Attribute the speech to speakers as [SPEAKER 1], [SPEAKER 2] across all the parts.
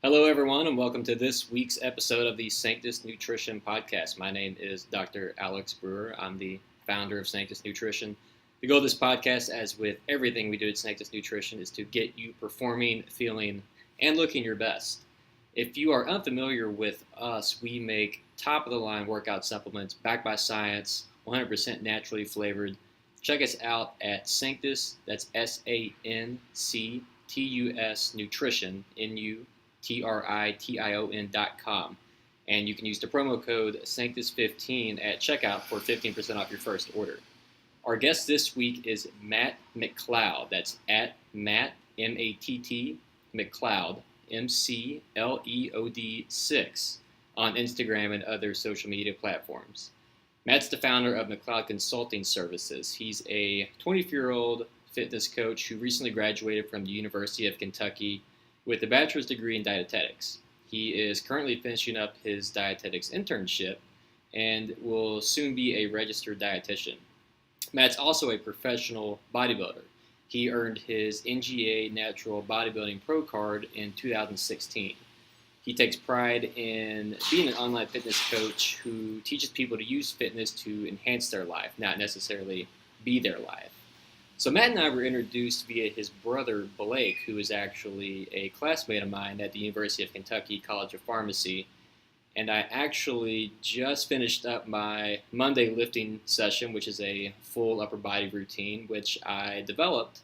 [SPEAKER 1] Hello, everyone, and welcome to this week's episode of the Sanctus Nutrition Podcast. My name is Dr. Alex Brewer. I'm the founder of Sanctus Nutrition. The goal of this podcast, as with everything we do at Sanctus Nutrition, is to get you performing, feeling, and looking your best. If you are unfamiliar with us, we make top-of-the-line workout supplements backed by science, 100% naturally flavored. Check us out at Sanctus, that's Sanctus Nutrition, Nutrition.com, and you can use the promo code Sanctus15 at checkout for 15% off your first order. Our guest this week is Matt Mcleod. That's at Matt, M-A-T-T, Mcleod, M-C-L-E-O-D 6 on Instagram and other social media platforms. Matt's the founder of Mcleod Consulting Services. He's a 24-year-old fitness coach who recently graduated from the University of Kentucky with a bachelor's degree in dietetics. He is currently finishing up his dietetics internship and will soon be a registered dietitian. Matt's also a professional bodybuilder. He earned his NGA Natural Bodybuilding Pro card in 2016. He takes pride in being an online fitness coach who teaches people to use fitness to enhance their life, not necessarily be their life. So Matt and I were introduced via his brother, Blake, who is actually a classmate of mine at the University of Kentucky College of Pharmacy. And I actually just finished up my Monday lifting session, which is a full upper body routine, which I developed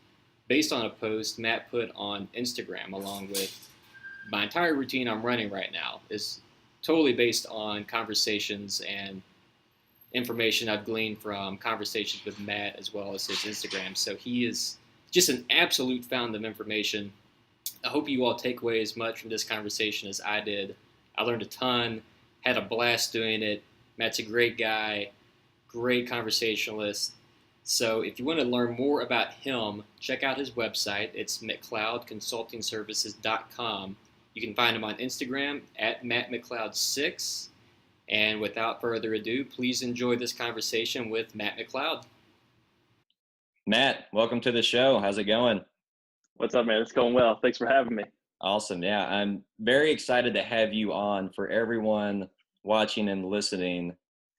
[SPEAKER 1] based on a post Matt put on Instagram, along with my entire routine I'm running right now is totally based on conversations and information I've gleaned from conversations with Matt as well as his Instagram. So he is just an absolute fountain of information. I hope you all take away as much from this conversation as I did. I learned a ton, had a blast doing it. Matt's a great guy, great conversationalist. So if you want to learn more about him, check out his website. It's McleodConsultingServices.com. You can find him on Instagram at MattMcleod6. And without further ado, please enjoy this conversation with Matt Mcleod.
[SPEAKER 2] Matt, welcome to the show. How's it going?
[SPEAKER 3] What's up, man? It's going well. Thanks for having me.
[SPEAKER 2] Awesome. Yeah, I'm very excited to have you on. For everyone watching and listening,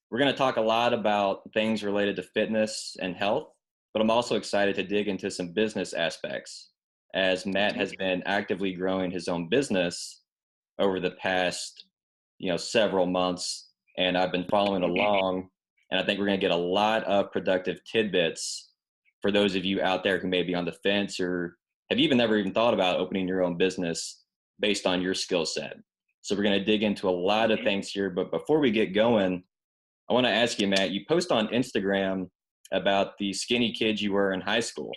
[SPEAKER 2] we're going to talk a lot about things related to fitness and health, but I'm also excited to dig into some business aspects, as Matt has been actively growing his own business over the past several months, and I've been following along, and I think we're going to get a lot of productive tidbits for those of you out there who may be on the fence or have never even thought about opening your own business based on your skill set. So we're going to dig into a lot of things here, but before we get going, I want to ask you, Matt, you post on Instagram about the skinny kid you were in high school,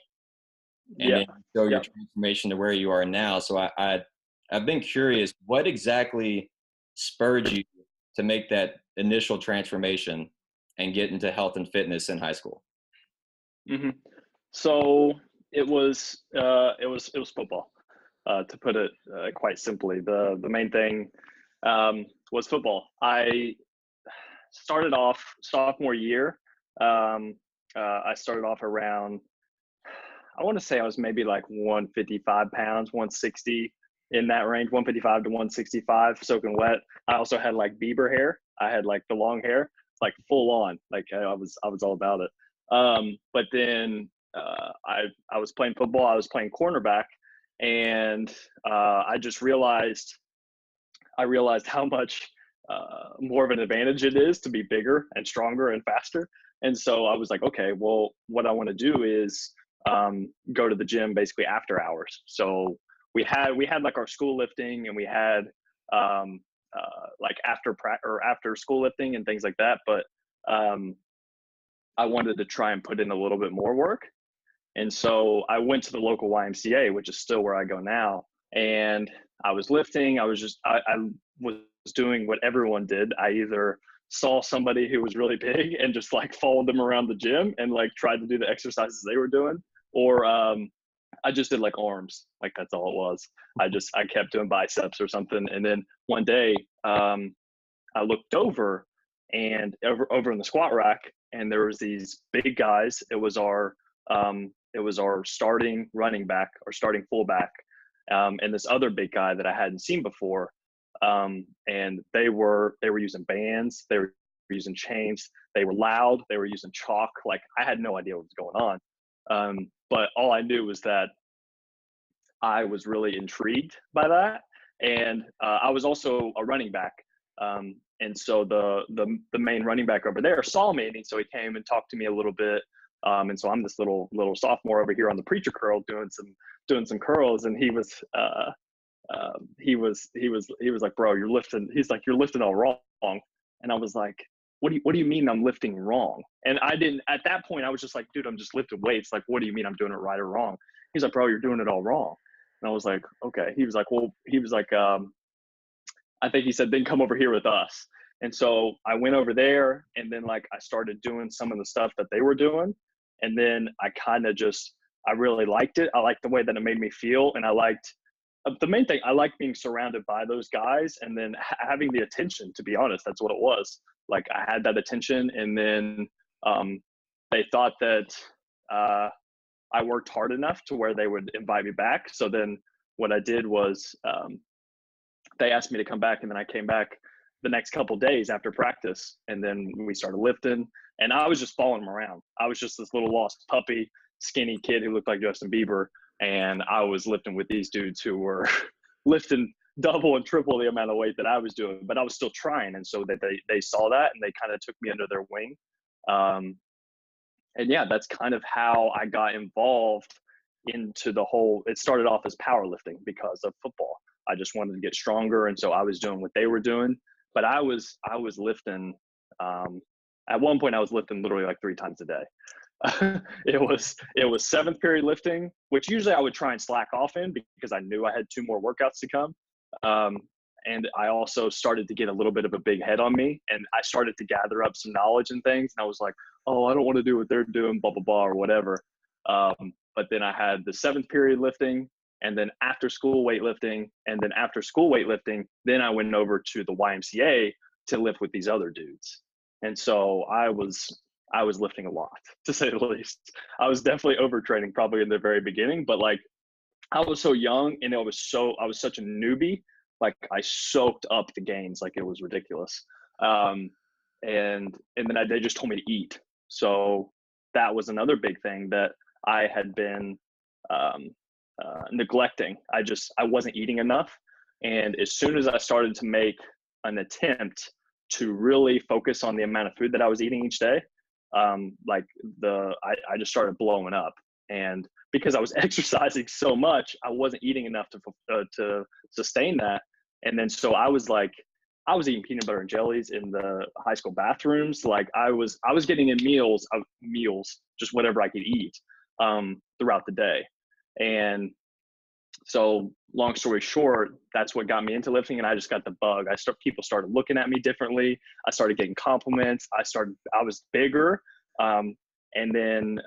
[SPEAKER 2] and then you show your transformation to where you are now. So I've been curious, what exactly spurred you to make that initial transformation and get into health and fitness in high school?
[SPEAKER 3] Mm-hmm. So it was football, to put it quite simply. The main thing was football. I started off sophomore year. I started off around, I want to say I was maybe like 155 pounds, 160. In that range, 155 to 165, soaking wet. I also had like Bieber hair. I had like the long hair, like full on. Like I was all about it. But then I was playing football. I was playing cornerback, and I realized how much more of an advantage it is to be bigger and stronger and faster. And so I was like, okay, well, what I want to do is go to the gym basically after hours. So we had like our school lifting, and we had like after school lifting and things like that. But I wanted to try and put in a little bit more work. And so I went to the local YMCA, which is still where I go now. And I was lifting. I was doing what everyone did. I either saw somebody who was really big and just like followed them around the gym and like tried to do the exercises they were doing, or I just did like arms, like that's all it was. I kept doing biceps or something. And then one day I looked over in the squat rack, and there was these big guys. It was our starting running back or starting fullback. and this other big guy that I hadn't seen before. And they were using bands, they were using chains, they were loud, they were using chalk. Like, I had no idea what was going on. But all I knew was that I was really intrigued by that. And I was also a running back. And so the main running back over there saw me, and so he came and talked to me a little bit. And so I'm this little sophomore over here on the preacher curl doing some curls, and he was like, bro, you're lifting. He's like, you're lifting all wrong. And I was like, what do you mean I'm lifting wrong? And I didn't, at that point, I was just like, dude, I'm just lifting weights. Like, what do you mean I'm doing it right or wrong? He's like, bro, you're doing it all wrong. And I was like, okay. He was like, I think he said, then come over here with us. And so I went over there, and then like I started doing some of the stuff that they were doing. And then I really liked it. I liked the way that it made me feel. And I liked, the main thing, I liked being surrounded by those guys, and then having the attention, to be honest. That's what it was. Like, I had that attention, and then they thought that I worked hard enough to where they would invite me back. So then what I did was they asked me to come back, and then I came back the next couple of days after practice, and then we started lifting, and I was just following them around. I was just this little lost puppy, skinny kid who looked like Justin Bieber, and I was lifting with these dudes who were lifting double and triple the amount of weight that I was doing, but I was still trying. And so they saw that, and they kind of took me under their wing. And yeah, that's kind of how I got involved into the whole. It started off as powerlifting because of football. I just wanted to get stronger, and so I was doing what they were doing. But I was lifting. At one point, I was lifting literally like 3 times a day. It was seventh period lifting, which usually I would try and slack off in because I knew I had 2 more workouts to come. And I also started to get a little bit of a big head on me, and I started to gather up some knowledge and things. And I was like, oh, I don't want to do what they're doing, blah, blah, blah, or whatever. But then I had the 7th period lifting, and then after school weightlifting, and then after school weightlifting, then I went over to the YMCA to lift with these other dudes. And so I was lifting a lot, to say the least. I was definitely overtraining probably in the very beginning, but like, I was so young, and I was such a newbie. Like, I soaked up the gains like it was ridiculous. And then they just told me to eat. So that was another big thing that I had been neglecting. I wasn't eating enough. And as soon as I started to make an attempt to really focus on the amount of food that I was eating each day, I just started blowing up. And because I was exercising so much, I wasn't eating enough to sustain that. And then so I was eating peanut butter and jellies in the high school bathrooms. Like, I was getting in meals, just whatever I could eat throughout the day. And so, long story short, that's what got me into lifting, and I just got the bug. People started looking at me differently. I started getting compliments. I was bigger, and then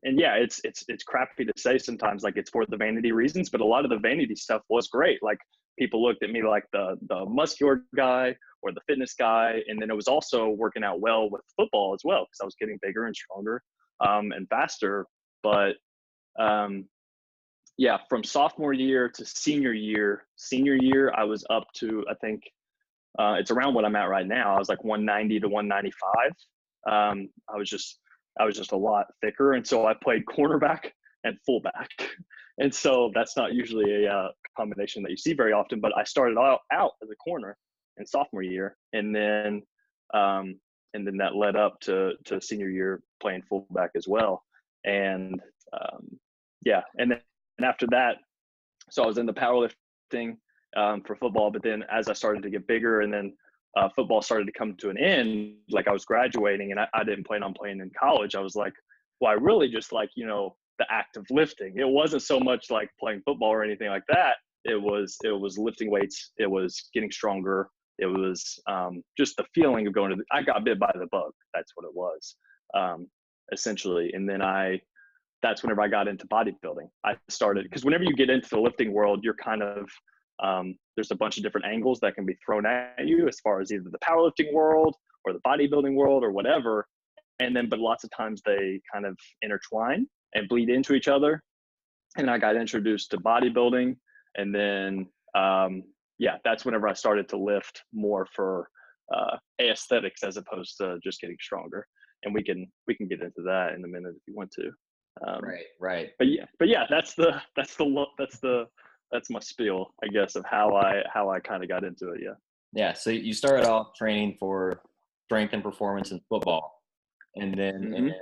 [SPEAKER 3] and yeah, it's crappy to say sometimes, like, it's for the vanity reasons, but a lot of the vanity stuff was great. Like, people looked at me like the muscular guy or the fitness guy, and then it was also working out well with football as well, because I was getting bigger and stronger and faster. But yeah, from sophomore year to senior year, I was up to, I think it's around what I'm at right now. I was like 190 to 195. I was just a lot thicker. And so I played cornerback and fullback. And so that's not usually a combination that you see very often, but I started out as a corner in sophomore year. And then that led up to senior year playing fullback as well. And yeah. And then after that, so I was in the powerlifting for football, but then as I started to get bigger, and then football started to come to an end, like I was graduating, and I didn't plan on playing in college. I was like, well, I really just like, the act of lifting. It wasn't so much like playing football or anything like that. It was lifting weights. It was getting stronger. It was just the feeling of I got bit by the bug. That's what it was, essentially. And then that's whenever I got into bodybuilding. I started, because whenever you get into the lifting world, you're kind of, there's a bunch of different angles that can be thrown at you as far as either the powerlifting world or the bodybuilding world or whatever. And then, but lots of times they kind of intertwine and bleed into each other. and I got introduced to bodybuilding. And then, that's whenever I started to lift more for aesthetics as opposed to just getting stronger. And we can get into that in a minute if you want to.
[SPEAKER 2] Right.
[SPEAKER 3] But yeah, that's my spiel, I guess, of how I kind of got into it. Yeah.
[SPEAKER 2] Yeah. So you started off training for strength and performance in football, and then in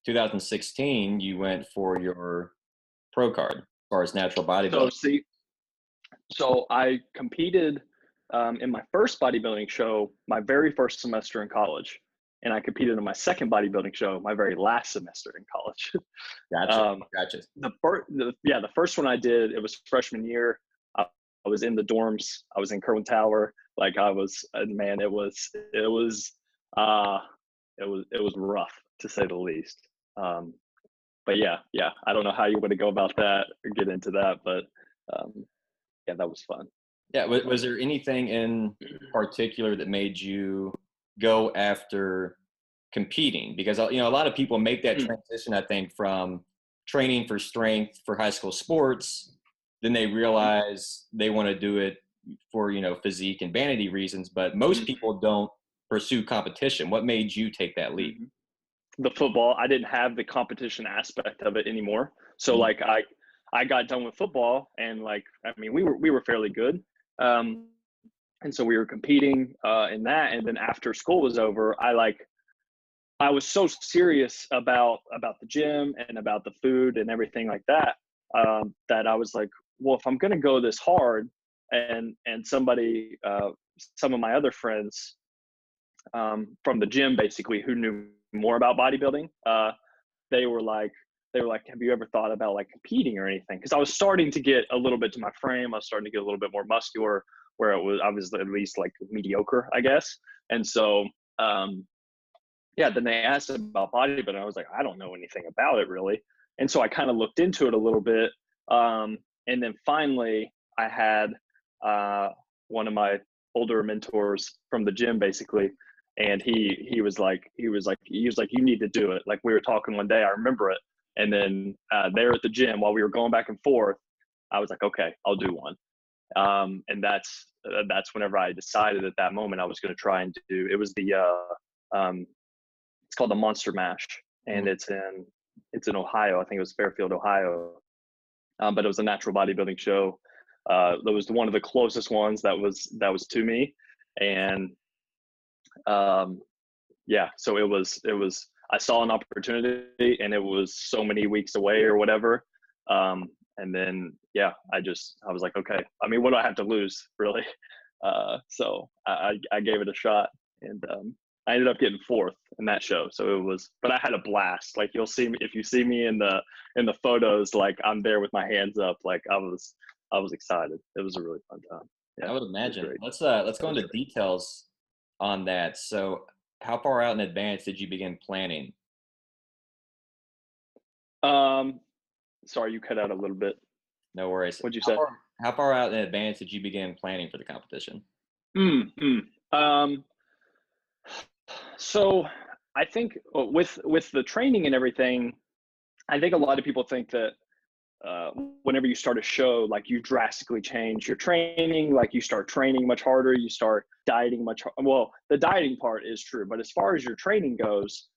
[SPEAKER 2] 2016 you went for your pro card as far as natural bodybuilding.
[SPEAKER 3] So I competed in my first bodybuilding show my very first semester in college, and I competed in my second bodybuilding show my very last semester in college.
[SPEAKER 2] Gotcha.
[SPEAKER 3] The first one I did, it was freshman year. I was in the dorms. I was in Kerwin Tower. Like it was rough to say the least. But yeah, I don't know how you want to go about that or get into that, but that was fun.
[SPEAKER 2] Yeah. Was there anything in particular that made you go after competing? Because, a lot of people make that transition, I think, from training for strength for high school sports, then they realize they want to do it for, physique and vanity reasons, but most people don't pursue competition. What made you take that leap?
[SPEAKER 3] The football, I didn't have the competition aspect of it anymore. So like I got done with football, and we were fairly good. And so we were competing in that. And then after school was over, I was so serious about the gym and about the food and everything like that, that I was like, well, if I'm going to go this hard, and somebody, some of my other friends from the gym, basically, who knew more about bodybuilding, they were like, have you ever thought about like competing or anything? Because I was starting to get a little bit to my frame. I was starting to get a little bit more muscular, where I was at least like mediocre, I guess. And so, then they asked about bodybuilding. I was like, I don't know anything about it really. And so I kind of looked into it a little bit. And then finally I had one of my older mentors from the gym, basically. And he was like, you need to do it. Like, we were talking one day, I remember it. And then there at the gym, while we were going back and forth, I was like, okay, I'll do one. And that's whenever I decided at that moment I was going to try and do. It was it's called the Monster Mash, and it's in Ohio. I think it was Fairfield, Ohio. But it was a natural bodybuilding show. That was one of the closest ones that was to me. And so it was, I saw an opportunity, and it was so many weeks away or whatever. And then, I was like, okay, I mean, what do I have to lose, really? So I gave it a shot, and I ended up getting fourth in that show. So but I had a blast. Like, you'll see me, if you see me in the photos, like I'm there with my hands up. Like I was excited. It was a really fun time.
[SPEAKER 2] Yeah, I would imagine. Let's go into details on that. So how far out in advance did you begin planning?
[SPEAKER 3] Sorry, you cut out a little bit.
[SPEAKER 2] No worries.
[SPEAKER 3] What'd you say?
[SPEAKER 2] How far out in advance did you begin planning for the competition?
[SPEAKER 3] So I think with the training and everything, I think a lot of people think that whenever you start a show, like, you drastically change your training, like you start training much harder, you start dieting much harder. Well, the dieting part is true, but as far as your training goes,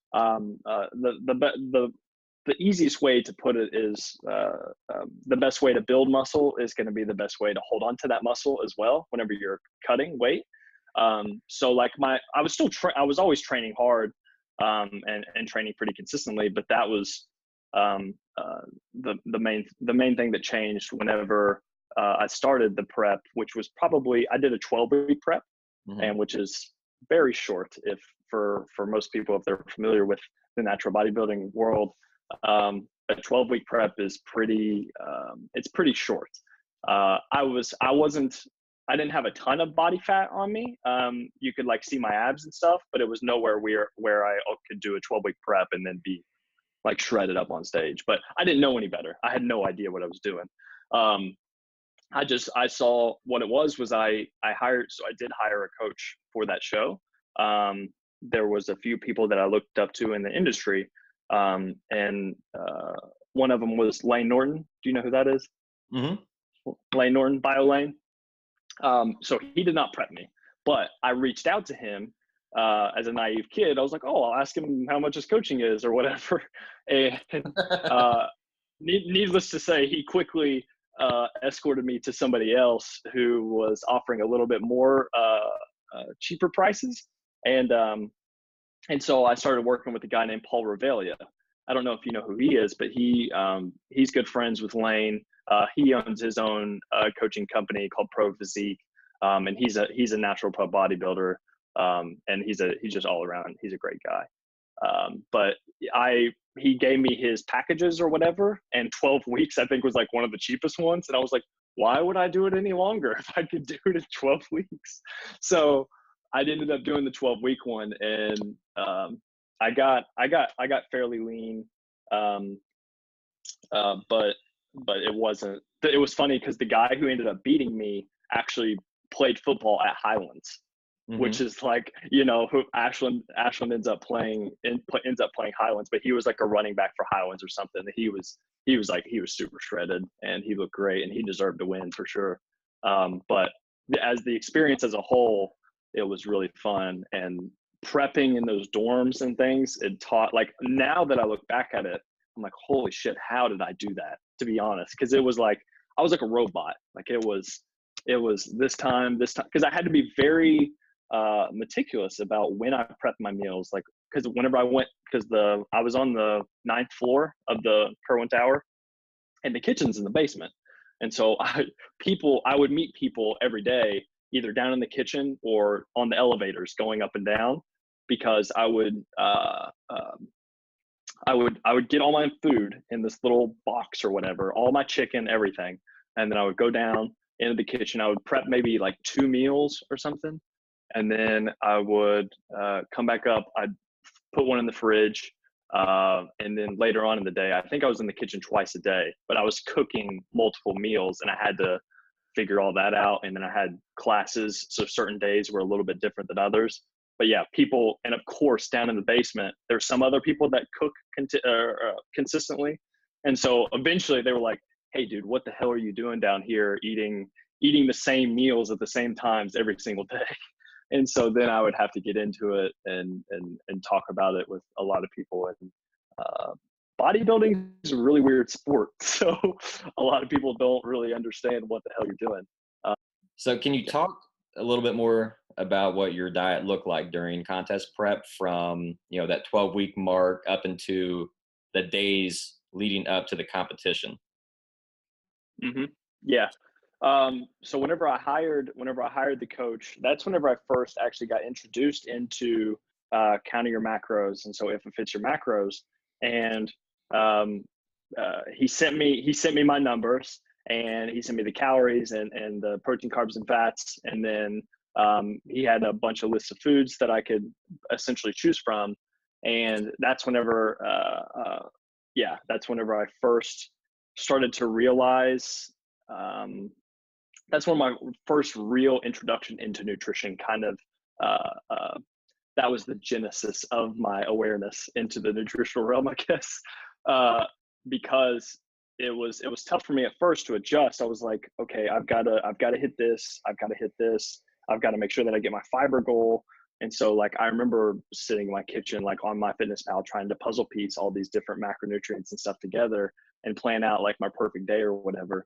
[SPEAKER 3] the easiest way to put it is the best way to build muscle is going to be the best way to hold on to that muscle as well whenever you're cutting weight. So like I was always training hard and training pretty consistently, but that was the main thing that changed whenever I started the prep, which was probably, I did a 12-week prep, and which is very short for most people, if they're familiar with the natural bodybuilding world. A 12-week prep is pretty short. I didn't have a ton of body fat on me. You could like see my abs and stuff, but it was nowhere where I could do a 12-week prep and then be like shredded up on stage. But I didn't know any better. I had no idea what I was doing. I saw what it was I did hire a coach for that show. There was a few people that I looked up to in the industry. And one of them was Lane Norton. Do you know who that is?
[SPEAKER 2] Mm-hmm.
[SPEAKER 3] Lane Norton, Bio Lane. So he did not prep me, but I reached out to him as a naive kid. I was like, oh, I'll ask him how much his coaching is or whatever. And needless to say, he quickly escorted me to somebody else who was offering a little bit more cheaper prices. And so I started working with a guy named Paul Revelia. I don't know if you know who he is, but he's good friends with Lane. He owns his own coaching company called Pro Physique, and he's a natural pro bodybuilder, and he's just all around. He's a great guy. But he gave me his packages or whatever, and 12 weeks I think was like one of the cheapest ones, and I was like, why would I do it any longer if I could do it in 12 weeks? So I ended up doing the 12-week one, and I got fairly lean, but it wasn't. It was funny because the guy who ended up beating me actually played football at Highlands, which is like, who Ashland ends up playing Highlands, but he was like a running back for Highlands or something. He was super shredded, and he looked great, and he deserved to win for sure. But as the experience as a whole, it was really fun. And prepping in those dorms and things, it taught, like, now that I look back at it, I'm like, holy shit, how did I do that? To be honest, because it was like I was like a robot. Like it was this time, because I had to be very meticulous about when I prepped my meals. Like, because whenever I was on the 9th floor of the Kerwin Tower, and the kitchen's in the basement, and so I would meet people every day, either down in the kitchen or on the elevators going up and down, because I would get all my food in this little box or whatever, all my chicken, everything. And then I would go down into the kitchen. I would prep maybe like 2 meals or something. And then I would come back up. I'd put one in the fridge. And then later on in the day, I think I was in the kitchen twice a day, but I was cooking multiple meals, and I had to figure all that out. And then I had classes, so certain days were a little bit different than others. But yeah, people, and of course, down in the basement, there's some other people that cook consistently. And so eventually they were like, hey dude, what the hell are you doing down here eating the same meals at the same times every single day? And so then I would have to get into it and talk about it with a lot of people. And bodybuilding is a really weird sport. So a lot of people don't really understand what the hell you're doing.
[SPEAKER 2] So can you talk a little bit more about what your diet looked like during contest prep, from that 12-week mark up into the days leading up to the competition?
[SPEAKER 3] Mm-hmm. Yeah. So whenever I hired the coach, that's whenever I first actually got introduced into counting your macros. And so if it fits your macros, and he sent me my numbers, and he sent me the calories and the protein, carbs, and fats. And then he had a bunch of lists of foods that I could essentially choose from. And that's whenever I first started to realize, that's when my first real introduction into nutrition kind of, that was the genesis of my awareness into the nutritional realm, I guess, because it was tough for me at first to adjust. I was like, okay, I've got to hit this. I've got to make sure that I get my fiber goal. And so, like, I remember sitting in my kitchen, like on MyFitnessPal, trying to puzzle piece all these different macronutrients and stuff together and plan out like my perfect day or whatever.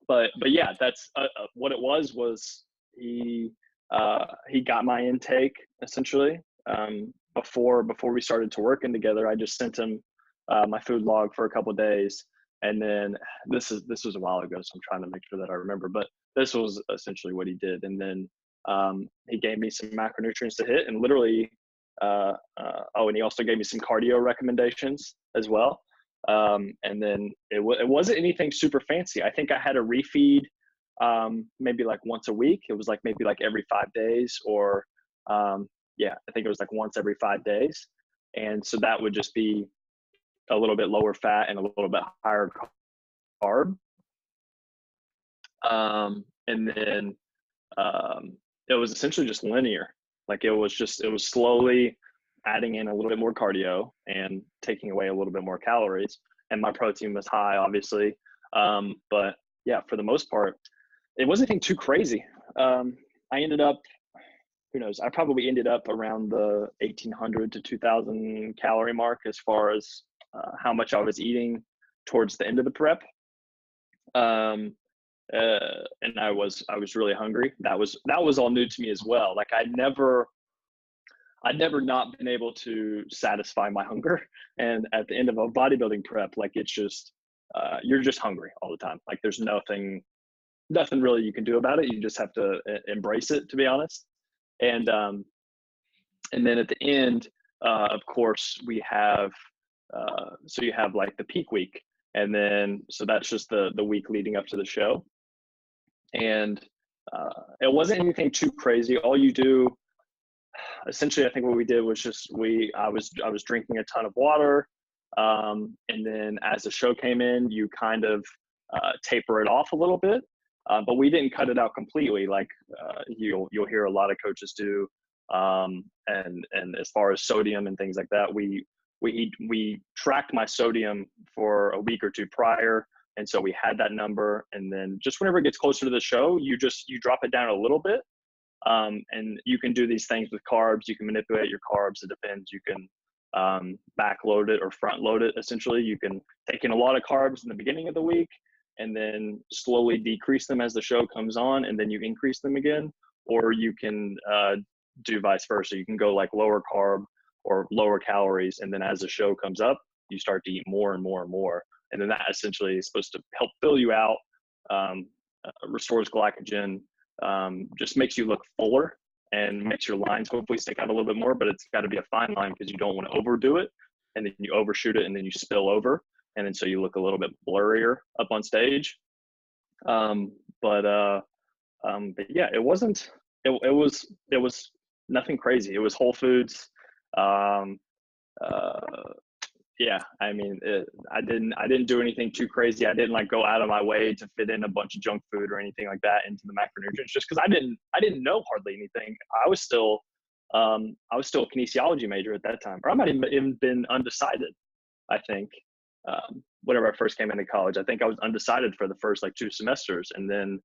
[SPEAKER 3] But yeah, that's what it was he got my intake essentially. Before we started to working together, I just sent him my food log for a couple of days. And then this was a while ago, so I'm trying to make sure that I remember, but this was essentially what he did. And then he gave me some macronutrients to hit, and literally, and he also gave me some cardio recommendations as well. And then it wasn't anything super fancy. I think I had a refeed maybe like once a week. It was like maybe like every 5 days, or I think it was like once every 5 days. And so that would just be a little bit lower fat and a little bit higher carb. And then it was essentially just linear. Like it was slowly adding in a little bit more cardio and taking away a little bit more calories. And my protein was high, obviously. But yeah, for the most part, it wasn't anything too crazy. I ended up, who knows, I probably ended up around the 1,800 to 2,000 calorie mark as far as how much I was eating towards the end of the prep. And I was really hungry. That was all new to me as well. Like I'd never not been able to satisfy my hunger. And at the end of a bodybuilding prep, like it's just, you're just hungry all the time. Like there's nothing really you can do about it. You just have to embrace it, to be honest. And then at the end, of course, we have, so you have like the peak week. And then, so that's just the week leading up to the show. And it wasn't anything too crazy. All you do, essentially, I think what we did was just I was drinking a ton of water, and then as the show came in, you kind of taper it off a little bit, but we didn't cut it out completely, like you'll hear a lot of coaches do. And as far as sodium and things like that, we tracked my sodium for a week or two prior. And so we had that number, and then just whenever it gets closer to the show, you drop it down a little bit. And you can do these things with carbs. You can manipulate your carbs. It depends. You can backload it or front load it. Essentially, you can take in a lot of carbs in the beginning of the week and then slowly decrease them as the show comes on, and then you increase them again. Or you can do vice versa. You can go like lower carb or lower calories, and then as the show comes up, you start to eat more and more and more. And then that essentially is supposed to help fill you out, restores glycogen, just makes you look fuller and makes your lines hopefully stick out a little bit more, but it's got to be a fine line because you don't want to overdo it and then you overshoot it and then you spill over. And then so you look a little bit blurrier up on stage. But yeah, it was nothing crazy. It was whole foods. Yeah, I mean, I didn't do anything too crazy. I didn't like go out of my way to fit in a bunch of junk food or anything like that into the macronutrients, just because I didn't know hardly anything. I was still a kinesiology major at that time, or I might have even been undecided. I think whenever I first came into college, I think I was undecided for the first like 2 semesters, and then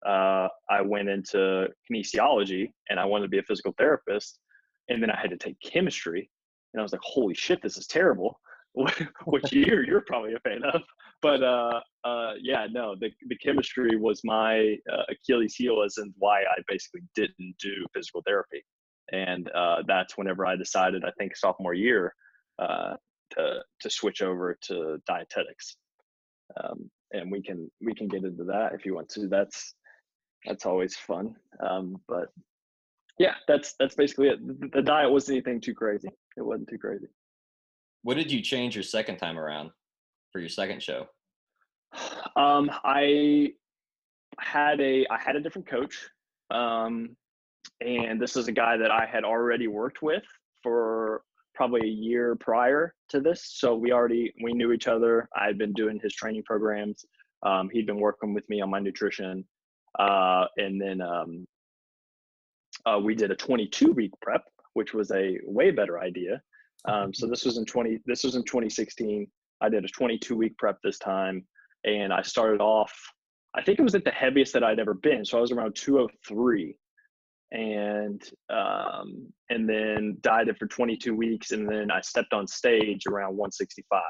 [SPEAKER 3] I went into kinesiology, and I wanted to be a physical therapist, and then I had to take chemistry, and I was like, holy shit, this is terrible. Which you're probably a fan of, but yeah, no, the chemistry was my Achilles heel, as in why I basically didn't do physical therapy, and that's whenever I decided, I think sophomore year, to switch over to dietetics, and we can get into that if you want to. That's always fun, but yeah, that's basically it. The diet wasn't anything too crazy. It wasn't too crazy.
[SPEAKER 2] What did you change your second time around for your second show?
[SPEAKER 3] I had a different coach, and this is a guy that I had already worked with for probably a year prior to this. So we knew each other. I had been doing his training programs. He'd been working with me on my nutrition, and then we did a 22-week prep, which was a way better idea. So this was in 2016. I did a 22-week prep this time, and I started off, I think it was at the heaviest that I'd ever been. So I was around 203, and then dieted for 22 weeks. And then I stepped on stage around 165.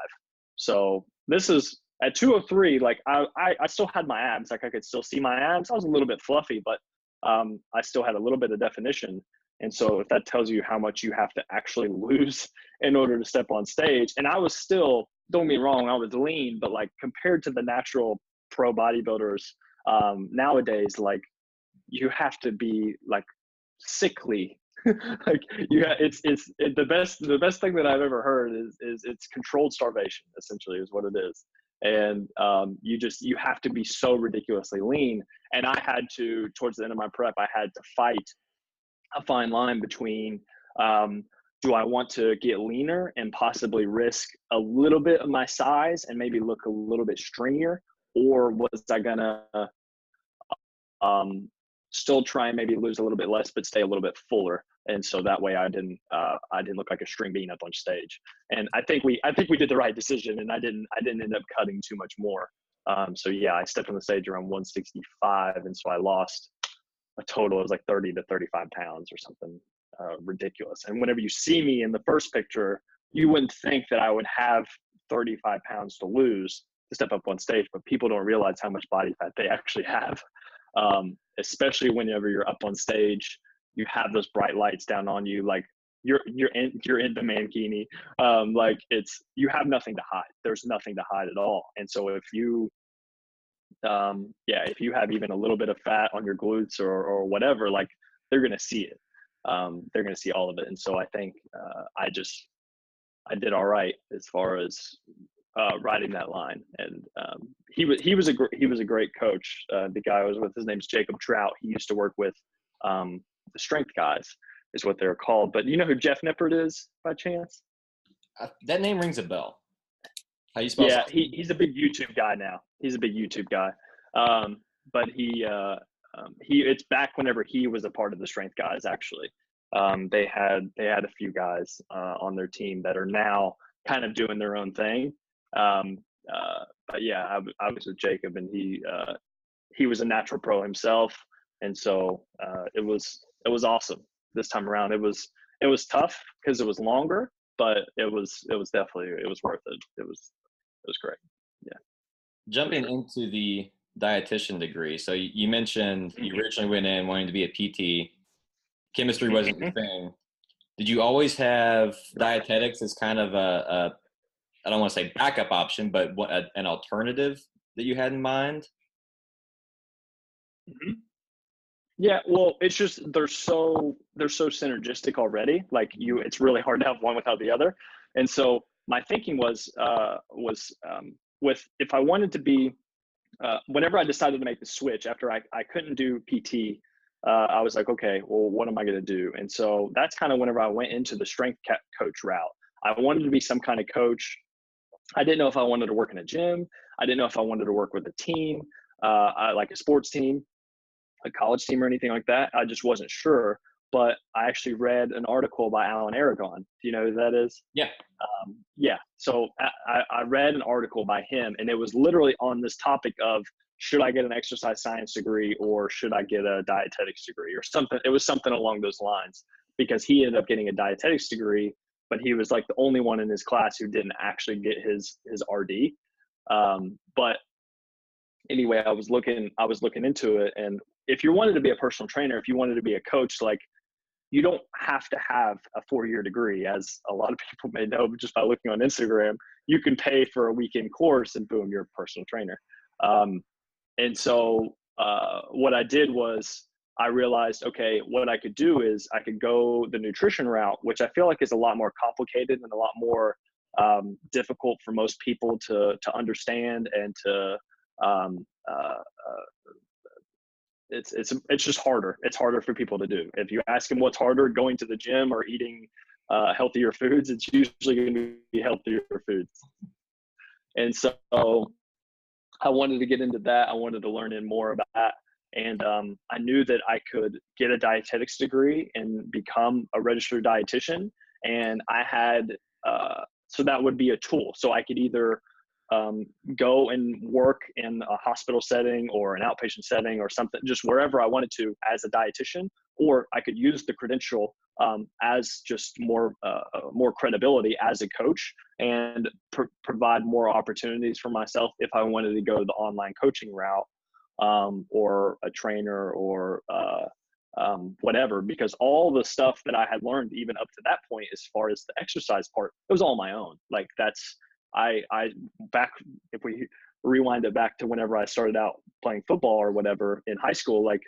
[SPEAKER 3] So this is at 203, like I still had my abs, like I could still see my abs. I was a little bit fluffy, but I still had a little bit of definition. And so if that tells you how much you have to actually lose in order to step on stage, and I was still, don't get me wrong, I was lean, but like compared to the natural pro bodybuilders nowadays, like you have to be like sickly. Like it's the best thing that I've ever heard is it's controlled starvation, essentially, is what it is. And you have to be so ridiculously lean. And I had to, towards the end of my prep, I had to fight a fine line between do I want to get leaner and possibly risk a little bit of my size and maybe look a little bit stringier, or was I gonna still try and maybe lose a little bit less but stay a little bit fuller? And so that way I didn't look like a string bean up on stage. And I think we did the right decision, and I didn't end up cutting too much more. So yeah, I stepped on the stage around 165, and so I lost a total, it was like 30 to 35 pounds or something ridiculous. And whenever you see me in the first picture, you wouldn't think that I would have 35 pounds to lose to step up on stage, but people don't realize how much body fat they actually have. Especially whenever you're up on stage, you have those bright lights down on you, like you're in the mankini. Like you have nothing to hide. There's nothing to hide at all. And so if you if you have even a little bit of fat on your glutes or whatever, like they're going to see it. They're going to see all of it. And so I think I did all right as far as riding that line. And he was a great coach. The guy I was with, his name's Jacob Trout. He used to work with the strength guys, is what they're called. But you know who Jeff Nippard is by chance?
[SPEAKER 2] That name rings a bell. How you spell?
[SPEAKER 3] Yeah, he's a big YouTube guy now. He's a big YouTube guy. But he it's back whenever he was a part of the strength guys, actually. They had a few guys on their team that are now kind of doing their own thing. But yeah, I was with Jacob, and he was a natural pro himself. And so it was awesome this time around. It was tough because it was longer, but it was definitely, it was worth it. It was great. Yeah.
[SPEAKER 2] Jumping into the dietitian degree. So you mentioned you originally went in wanting to be a PT. Chemistry wasn't your thing. Did you always have dietetics as kind of I don't want to say backup option, but an alternative that you had in mind?
[SPEAKER 3] Mm-hmm. Yeah, well, it's just they're so synergistic already. Like it's really hard to have one without the other. And so my thinking was with, if I wanted to be, whenever I decided to make the switch after I couldn't do PT, I was like, okay, well, what am I going to do? And so that's kind of whenever I went into the strength coach route. I wanted to be some kind of coach. I didn't know if I wanted to work in a gym. I didn't know if I wanted to work with a team, like a sports team, a college team, or anything like that. I just wasn't sure. But I actually read an article by Aragon. Do you know who that is?
[SPEAKER 2] Yeah.
[SPEAKER 3] Yeah. So I read an article by him, and it was literally on this topic of, should I get an exercise science degree or should I get a dietetics degree or something? It was something along those lines, because he ended up getting a dietetics degree, but he was like the only one in his class who didn't actually get his RD. But anyway, I was looking into it. And if you wanted to be a personal trainer, if you wanted to be a coach, like, you don't have to have a 4-year degree, as a lot of people may know just by looking on Instagram. You can pay for a weekend course and boom, you're a personal trainer. And so what I did was I realized, okay, what I could do is I could go the nutrition route, which I feel like is a lot more complicated and a lot more difficult for most people to understand and to it's just harder. It's harder for people to do. If you ask them what's harder, going to the gym or eating healthier foods, it's usually going to be healthier foods. And so I wanted to get into that. I wanted to learn more about that. And I knew that I could get a dietetics degree and become a registered dietitian. And I had, so that would be a tool. So I could either go and work in a hospital setting or an outpatient setting or something, just wherever I wanted to as a dietitian, or I could use the credential as just more credibility as a coach and provide more opportunities for myself if I wanted to go the online coaching route or a trainer or whatever, because all the stuff that I had learned even up to that point, as far as the exercise part, it was all my own. Like that's, back, if we rewind it back to whenever I started out playing football or whatever in high school, like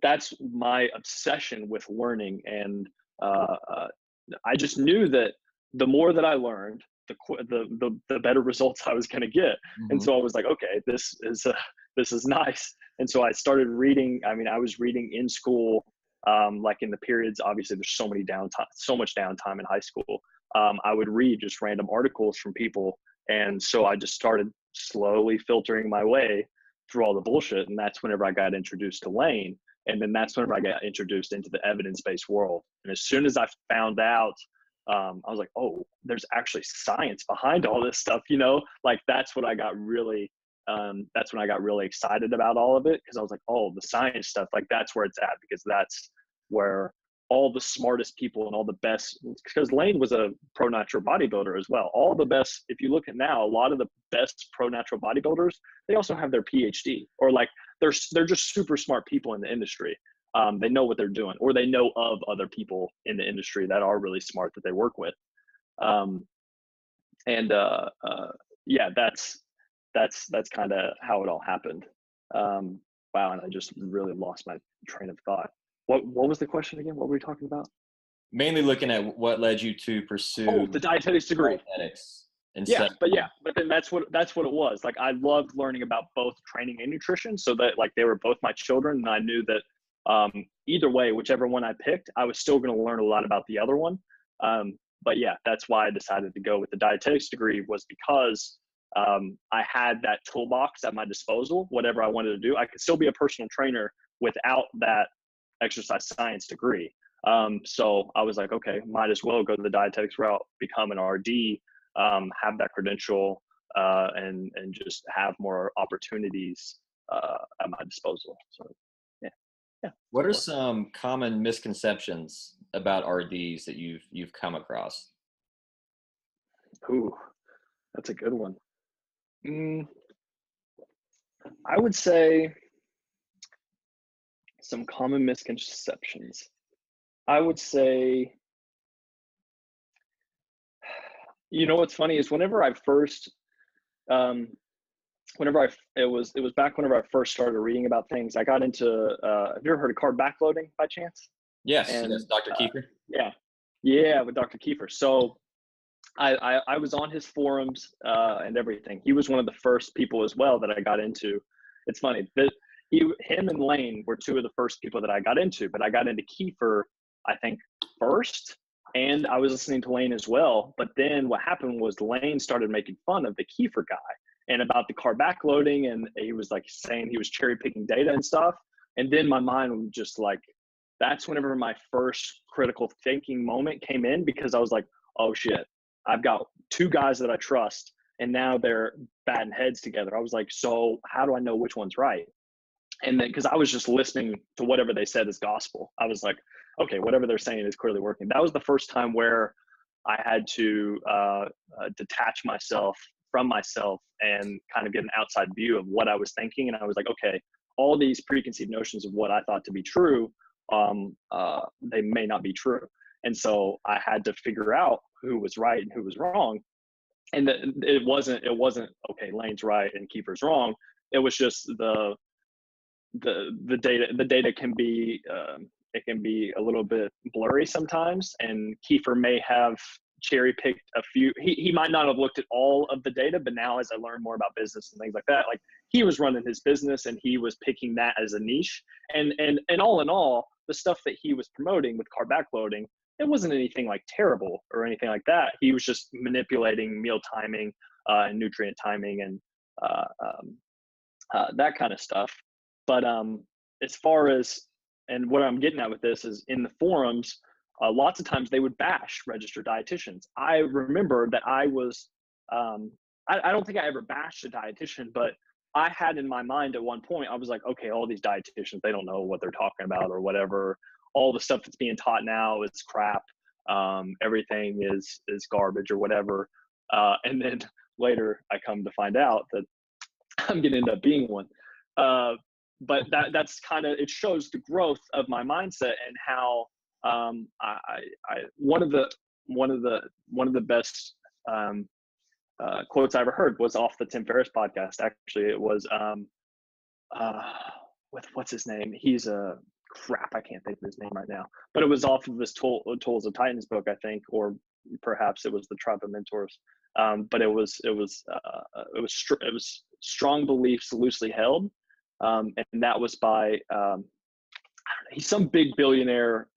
[SPEAKER 3] that's my obsession with learning. And I just knew that the more that I learned, the better results I was going to get. Mm-hmm. And so I was like, okay, this is nice. And so I started reading. I mean, I was reading in school, like in the periods, obviously there's so much downtime in high school. I would read just random articles from people. And so I just started slowly filtering my way through all the bullshit. And that's whenever I got introduced to Lane. And then that's whenever I got introduced into the evidence-based world. And as soon as I found out, I was like, oh, there's actually science behind all this stuff, you know, like that's when I got really excited about all of it. Cause I was like, oh, the science stuff, like that's where it's at, because that's where all the smartest people and all the best, because Lane was a pro natural bodybuilder as well. All the best, if you look at now, a lot of the best pro natural bodybuilders, they also have their PhD, or like they're just super smart people in the industry. They know what they're doing, or they know of other people in the industry that are really smart that they work with. Yeah, that's kind of how it all happened. Wow. And I just really lost my train of thought. What was the question again? What were we talking about?
[SPEAKER 2] Mainly looking at what led you to pursue
[SPEAKER 3] the dietetics degree.
[SPEAKER 2] Dietetics.
[SPEAKER 3] But then that's what it was. Like I loved learning about both training and nutrition, so that like they were both my children, and I knew that either way, whichever one I picked, I was still going to learn a lot about the other one. But yeah, that's why I decided to go with the dietetics degree, was because I had that toolbox at my disposal. Whatever I wanted to do, I could still be a personal trainer without that exercise science degree. So I was like, okay, might as well go to the dietetics route, become an RD, have that credential, and just have more opportunities at my disposal. So yeah.
[SPEAKER 2] What are some common misconceptions about RDs that you've come across?
[SPEAKER 3] Ooh, that's a good one. I would say some common misconceptions. I would say, you know, what's funny is whenever I first, it was back whenever I first started reading about things, I got into, have you ever heard of carb backloading by chance?
[SPEAKER 2] Yes, Dr. Kiefer.
[SPEAKER 3] Yeah, with Dr. Kiefer. So I was on his forums and everything. He was one of the first people as well that I got into. It's funny that him and Lane were two of the first people that I got into, but I got into Kiefer, I think, first, and I was listening to Lane as well. But then what happened was Lane started making fun of the Kiefer guy and about the carb backloading, and he was like saying he was cherry picking data and stuff. And then my mind was just like, that's whenever my first critical thinking moment came in, because I was like, oh shit, I've got two guys that I trust, and now they're batting heads together. I was like, so how do I know which one's right? And then, because I was just listening to whatever they said as gospel, I was like, okay, whatever they're saying is clearly working. That was the first time where I had to detach myself from myself and kind of get an outside view of what I was thinking. And I was like, okay, all these preconceived notions of what I thought to be true, they may not be true. And so I had to figure out who was right and who was wrong. And it wasn't, okay, Lane's right and Kiefer's wrong. It was just the data can be, it can be a little bit blurry sometimes. And Kiefer may have cherry picked a few, he might not have looked at all of the data, but now as I learn more about business and things like that, like he was running his business and he was picking that as a niche. And all in all, the stuff that he was promoting with carb backloading, it wasn't anything like terrible or anything like that. He was just manipulating meal timing and nutrient timing and that kind of stuff. But as far as, and what I'm getting at with this is in the forums, lots of times they would bash registered dietitians. I remember that I was, I don't think I ever bashed a dietitian, but I had in my mind at one point, I was like, okay, all these dietitians, they don't know what they're talking about or whatever. All the stuff that's being taught now is crap. Everything is garbage or whatever. And then later I come to find out that I'm going to end up being one. But that's kind of, it shows the growth of my mindset and how one of the best quotes I ever heard was off the Tim Ferriss podcast. Actually, it was with what's his name? He's a crap. I can't think of his name right now. But it was off of this Tools of Titans book, I think, or perhaps it was the Tribe of Mentors. But it was strong beliefs loosely held, and that was by he's some big billionaire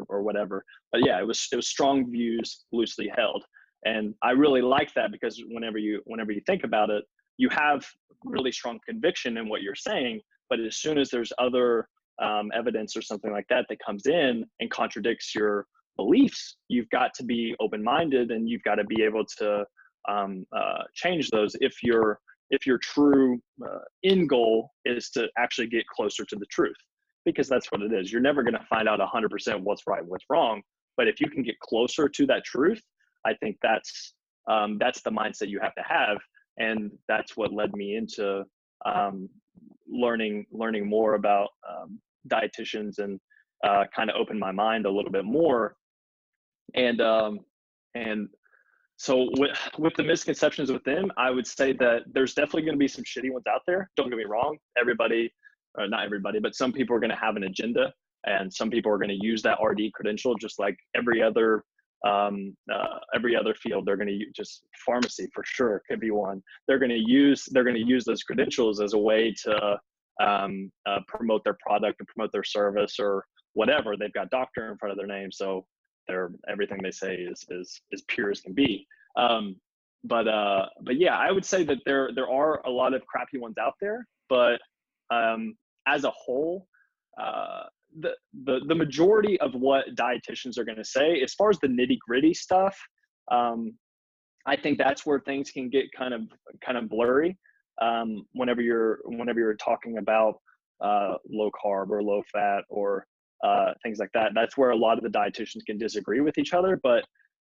[SPEAKER 3] or whatever. But yeah, it was strong views loosely held. And I really like that because whenever you think about it, you have really strong conviction in what you're saying, but as soon as there's other evidence or something like that comes in and contradicts your beliefs, you've got to be open-minded, and you've got to be able to change those if your true end goal is to actually get closer to the truth, because that's what it is. You're never going to find out 100% what's right and what's wrong, but if you can get closer to that truth, I think that's the mindset you have to have. And that's what led me into learning more about dietitians, and kind of opened my mind a little bit more. And so with the misconceptions with them, I would say that there's definitely going to be some shitty ones out there. Don't get me wrong. Everybody, not everybody, but some people are going to have an agenda, and some people are going to use that RD credential just like every other field. They're going to use, just pharmacy for sure could be one. They're going to use those credentials as a way to promote their product and promote their service or whatever. They've got doctor in front of their name, so everything they say is pure as can be. But yeah, I would say that there are a lot of crappy ones out there, but as a whole, the majority of what dietitians are going to say, as far as the nitty gritty stuff, I think that's where things can get kind of blurry. Whenever you're talking about low carb or low fat or things like that, that's where a lot of the dietitians can disagree with each other. But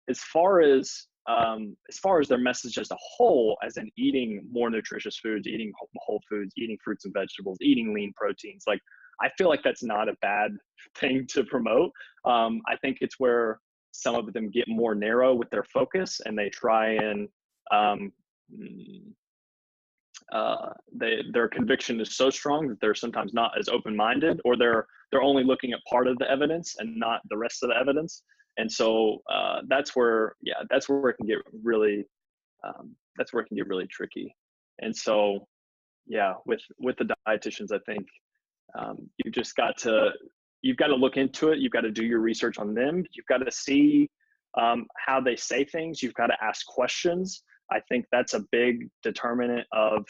[SPEAKER 3] as far as their message as a whole, as in eating more nutritious foods, eating whole foods, eating fruits and vegetables, eating lean proteins, like, I feel like that's not a bad thing to promote. I think it's where some of them get more narrow with their focus, and they try and their conviction is so strong that they're sometimes not as open-minded, or they're only looking at part of the evidence and not the rest of the evidence. And so that's where it can get really tricky. And so yeah, with the dietitians, I think you've got to look into it. You've got to do your research on them. You've got to see how they say things. You've got to ask questions. I think that's a big determinant of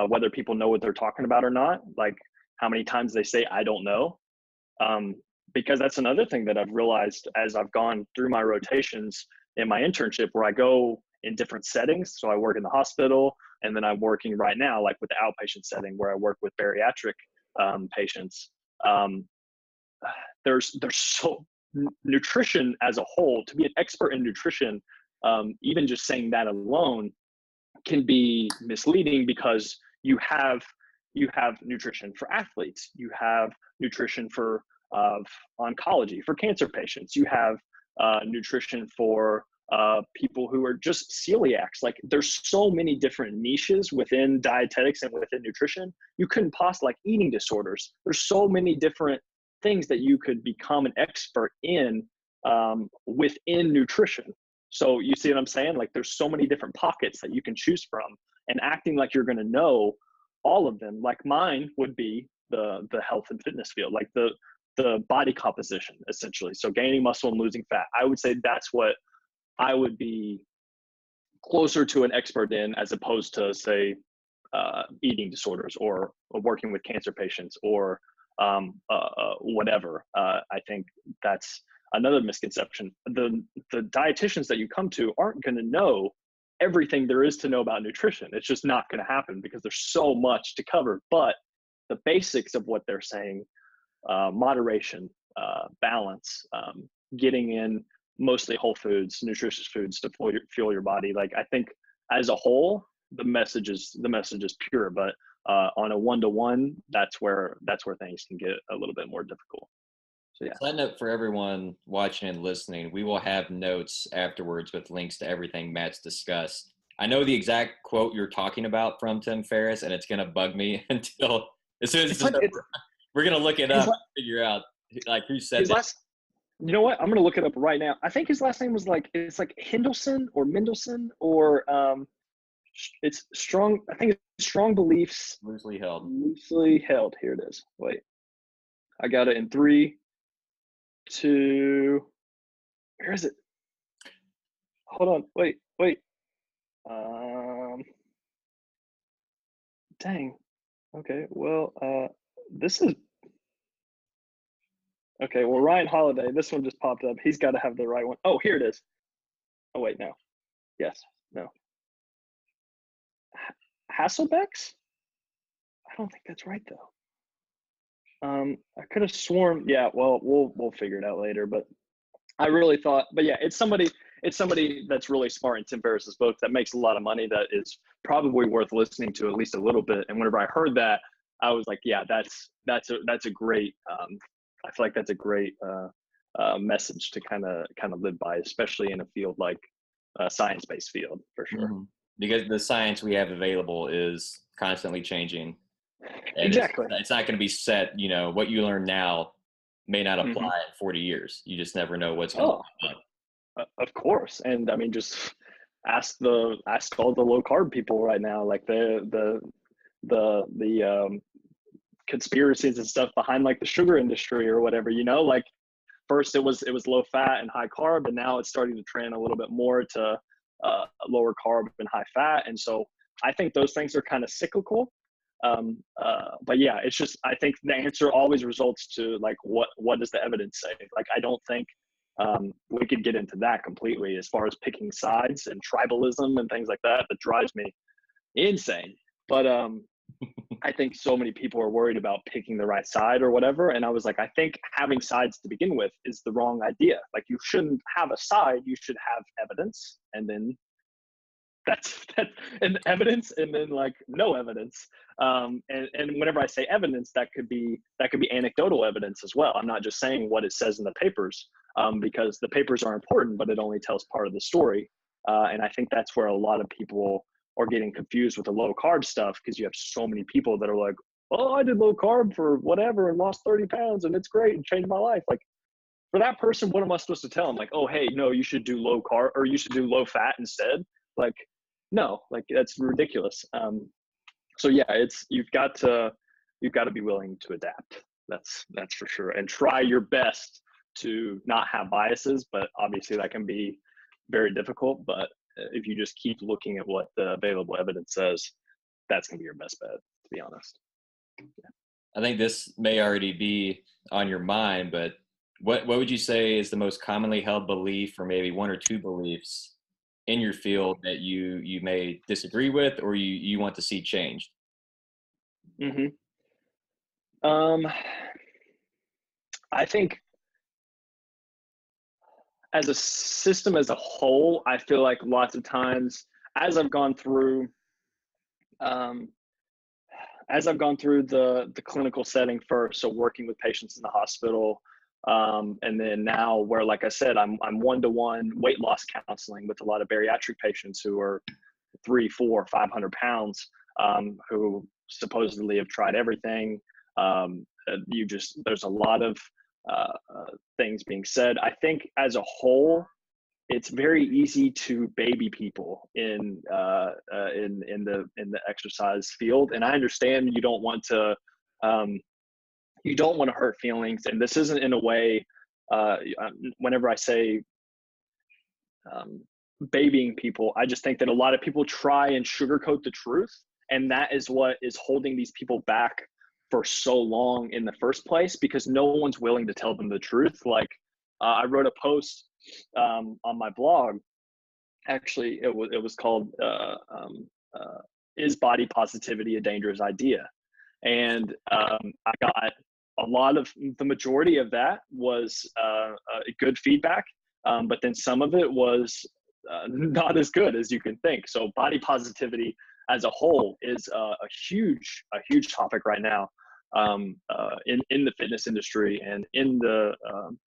[SPEAKER 3] whether people know what they're talking about or not. Like how many times they say, I don't know. Because that's another thing that I've realized as I've gone through my rotations in my internship, where I go in different settings. So I work in the hospital, and then I'm working right now, like with the outpatient setting, where I work with bariatric patients. There's so nutrition as a whole, to be an expert in nutrition, even just saying that alone can be misleading, because you have nutrition for athletes, you have nutrition for oncology, for cancer patients, you have nutrition for people who are just celiacs. Like there's so many different niches within dietetics and within nutrition. You couldn't possibly, like eating disorders, there's so many different things that you could become an expert in within nutrition. So you see what I'm saying? Like there's so many different pockets that you can choose from, and acting like you're going to know all of them. Like mine would be the health and fitness field, like the body composition, essentially. So gaining muscle and losing fat. I would say that's what I would be closer to an expert in, as opposed to, say, eating disorders or working with cancer patients or whatever. I think that's another misconception. The dietitians that you come to aren't going to know everything there is to know about nutrition. It's just not going to happen, because there's so much to cover. But the basics of what they're saying, moderation, balance, getting in mostly whole foods, nutritious foods to fuel your body. Like I think as a whole, the message is pure, but on a one-to-one, that's where things can get a little bit more difficult. So yeah.
[SPEAKER 2] Sign up for everyone watching and listening. We will have notes afterwards with links to everything Matt's discussed. I know the exact quote you're talking about from Tim Ferriss, and it's going to bug me until as soon as we're going to look it up and figure out like who said that.
[SPEAKER 3] You know what? I'm going to look it up right now. I think his last name was it's like Hendelson or Mendelsohn, or it's strong. I think it's Strong Beliefs.
[SPEAKER 2] Loosely held.
[SPEAKER 3] Here it is. Wait, I got it in 3, 2. Where is it? Hold on. Wait. Dang. Okay. Well, this is Okay, well, Ryan Holiday, this one just popped up. He's got to have the right one. Oh, here it is. Oh, wait, no. Yes, no. Hasselbeck's? I don't think that's right, though. I could have sworn, yeah, well, we'll figure it out later, but I really thought, but yeah, it's somebody that's really smart in Tim Ferriss's book that makes a lot of money that is probably worth listening to at least a little bit. And whenever I heard that, I was like, yeah, that's a great, I feel like that's a great message to kind of live by, especially in a field like a science-based field, for sure.
[SPEAKER 2] Mm-hmm. Because the science we have available is constantly changing. And
[SPEAKER 3] Exactly.
[SPEAKER 2] It's not going to be set, what you learn now may not apply in 40 years. You just never know what's going to pop up.
[SPEAKER 3] Of course. And I mean, just ask all the low carb people right now, like the conspiracies and stuff behind like the sugar industry or whatever, like first it was low fat and high carb, and now it's starting to trend a little bit more to lower carb and high fat. And so I think those things are kind of cyclical. But yeah, it's just, I think the answer always results to like, what does the evidence say? Like, I don't think we could get into that completely as far as picking sides and tribalism and things like that. That drives me insane. But I think so many people are worried about picking the right side or whatever. And I was like, I think having sides to begin with is the wrong idea. Like, you shouldn't have a side. You should have evidence, and then that's and evidence, and then like no evidence. And whenever I say evidence, that could be anecdotal evidence as well. I'm not just saying what it says in the papers, because the papers are important, but it only tells part of the story. And I think that's where a lot of people are getting confused with the low carb stuff, because you have so many people that are like, oh, I did low carb for whatever and lost 30 pounds and it's great and changed my life. Like, for that person, what am I supposed to tell them? Like, oh, hey, no, you should do low carb, or you should do low fat instead. Like, no, like that's ridiculous. So yeah, you've got to be willing to adapt. That's for sure. And try your best to not have biases, but obviously that can be very difficult. But if you just keep looking at what the available evidence says, that's gonna be your best bet, to be honest. Yeah.
[SPEAKER 2] I think this may already be on your mind, but what would you say is the most commonly held belief, or maybe one or two beliefs in your field that you may disagree with, or you want to see changed?
[SPEAKER 3] I think as a system as a whole, I feel like lots of times as I've gone through the clinical setting first, so working with patients in the hospital, and then now where, like I said, I'm one-to-one weight loss counseling with a lot of bariatric patients who are 300, 400, 500 pounds, who supposedly have tried everything. There's a lot of things being said. I think as a whole, it's very easy to baby people in the exercise field, and I understand you don't want to hurt feelings, and this isn't in a way. Whenever I say babying people, I just think that a lot of people try and sugarcoat the truth, and that is what is holding these people back for so long in the first place, because no one's willing to tell them the truth. Like, I wrote a post on my blog. Actually, it was called "Is Body Positivity a Dangerous Idea?" And I got the majority of that was good feedback, but then some of it was not as good as you can think. So body positivity as a whole is a huge topic right now in the fitness industry and in the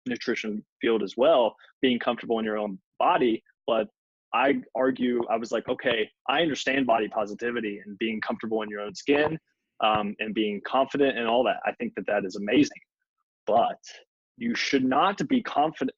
[SPEAKER 3] nutrition field as well, being comfortable in your own body. But I was like, okay, I understand body positivity and being comfortable in your own skin, and being confident and all that. I think that is amazing, but you should not be confident,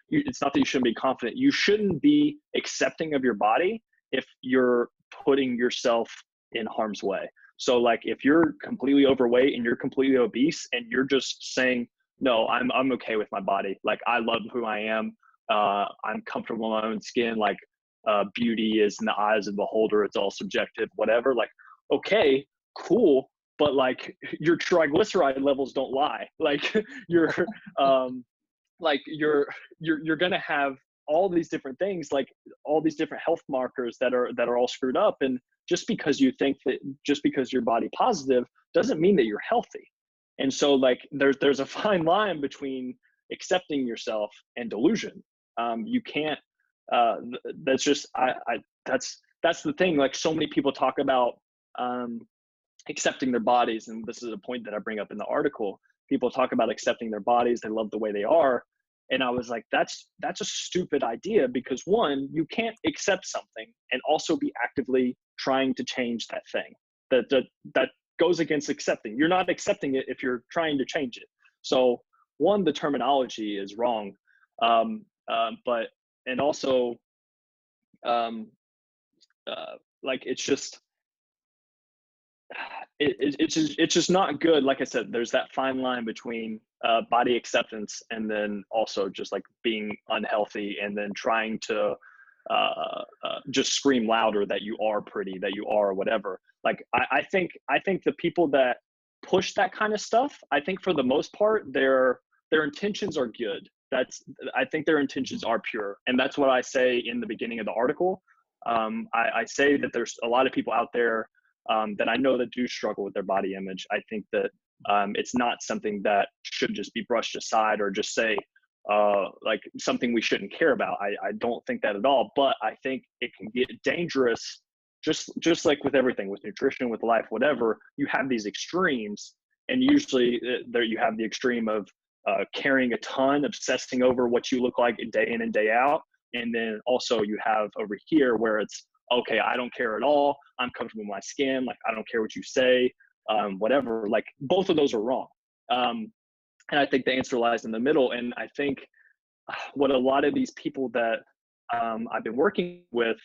[SPEAKER 3] it's not that you shouldn't be confident. You shouldn't be accepting of your body if you're putting yourself in harm's way. So like, if you're completely overweight and you're completely obese and you're just saying, no, I'm okay with my body. Like, I love who I am. I'm comfortable in my own skin. Like, beauty is in the eyes of the beholder. It's all subjective, whatever. Like, okay, cool. but like your triglyceride levels don't lie. Like you're you're going to have all these different things, like all these different health markers that are all screwed up. And just because you think that, just because you're body positive doesn't mean that you're healthy. And so like there's a fine line between accepting yourself and delusion. You can't, that's just, that's the thing. Like so many people talk about accepting their bodies. And this is a point that I bring up in the article. People talk about accepting their bodies. They love the way they are. And I was like, that's a stupid idea, because one, you can't accept something and also be actively trying to change that thing. That goes against accepting. You're not accepting it if you're trying to change it. So one, the terminology is wrong. But, and also, like, it's just, it's just not good. Like I said, there's that fine line between body acceptance and then also just like being unhealthy and then trying to just scream louder that you are pretty, that you are whatever. Like I think the people that push that kind of stuff, I think for the most part their intentions are good. I think their intentions are pure, and that's what I say in the beginning of the article. I say that there's a lot of people out there that I know that do struggle with their body image. I think that it's not something that should just be brushed aside or just say like something we shouldn't care about. I don't think that at all, but I think it can get dangerous, just like with everything, with nutrition, with life, whatever. You have these extremes, and usually there you have the extreme of caring a ton, obsessing over what you look like day in and day out. And then also you have over here where it's, okay, I don't care at all. I'm comfortable with my skin. Like, I don't care what you say, whatever. Like, both of those are wrong. And I think the answer lies in the middle. And I think what a lot of these people that I've been working with,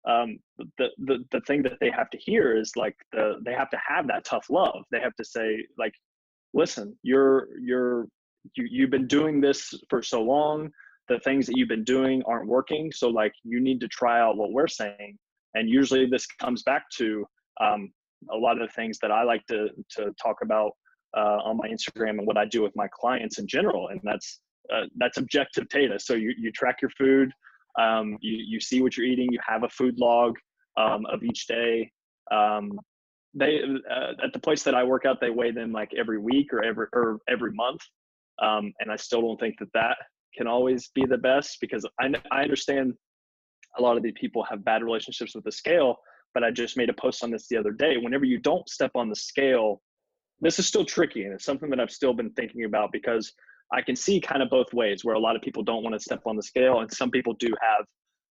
[SPEAKER 3] the thing that they have to hear is like, they have to have that tough love. They have to say, like, listen, you've been doing this for so long. The things that you've been doing aren't working. So like, you need to try out what we're saying. And usually this comes back to a lot of the things that I like to talk about on my Instagram and what I do with my clients in general. And that's objective data. So you track your food, you see what you're eating, you have a food log of each day. They at the place that I work out, they weigh them like every week or every month. And I still don't think that can always be the best, because I understand a lot of these people have bad relationships with the scale, but I just made a post on this the other day. Whenever you don't step on the scale, this is still tricky. And it's something that I've still been thinking about, because I can see kind of both ways, where a lot of people don't want to step on the scale. And some people do have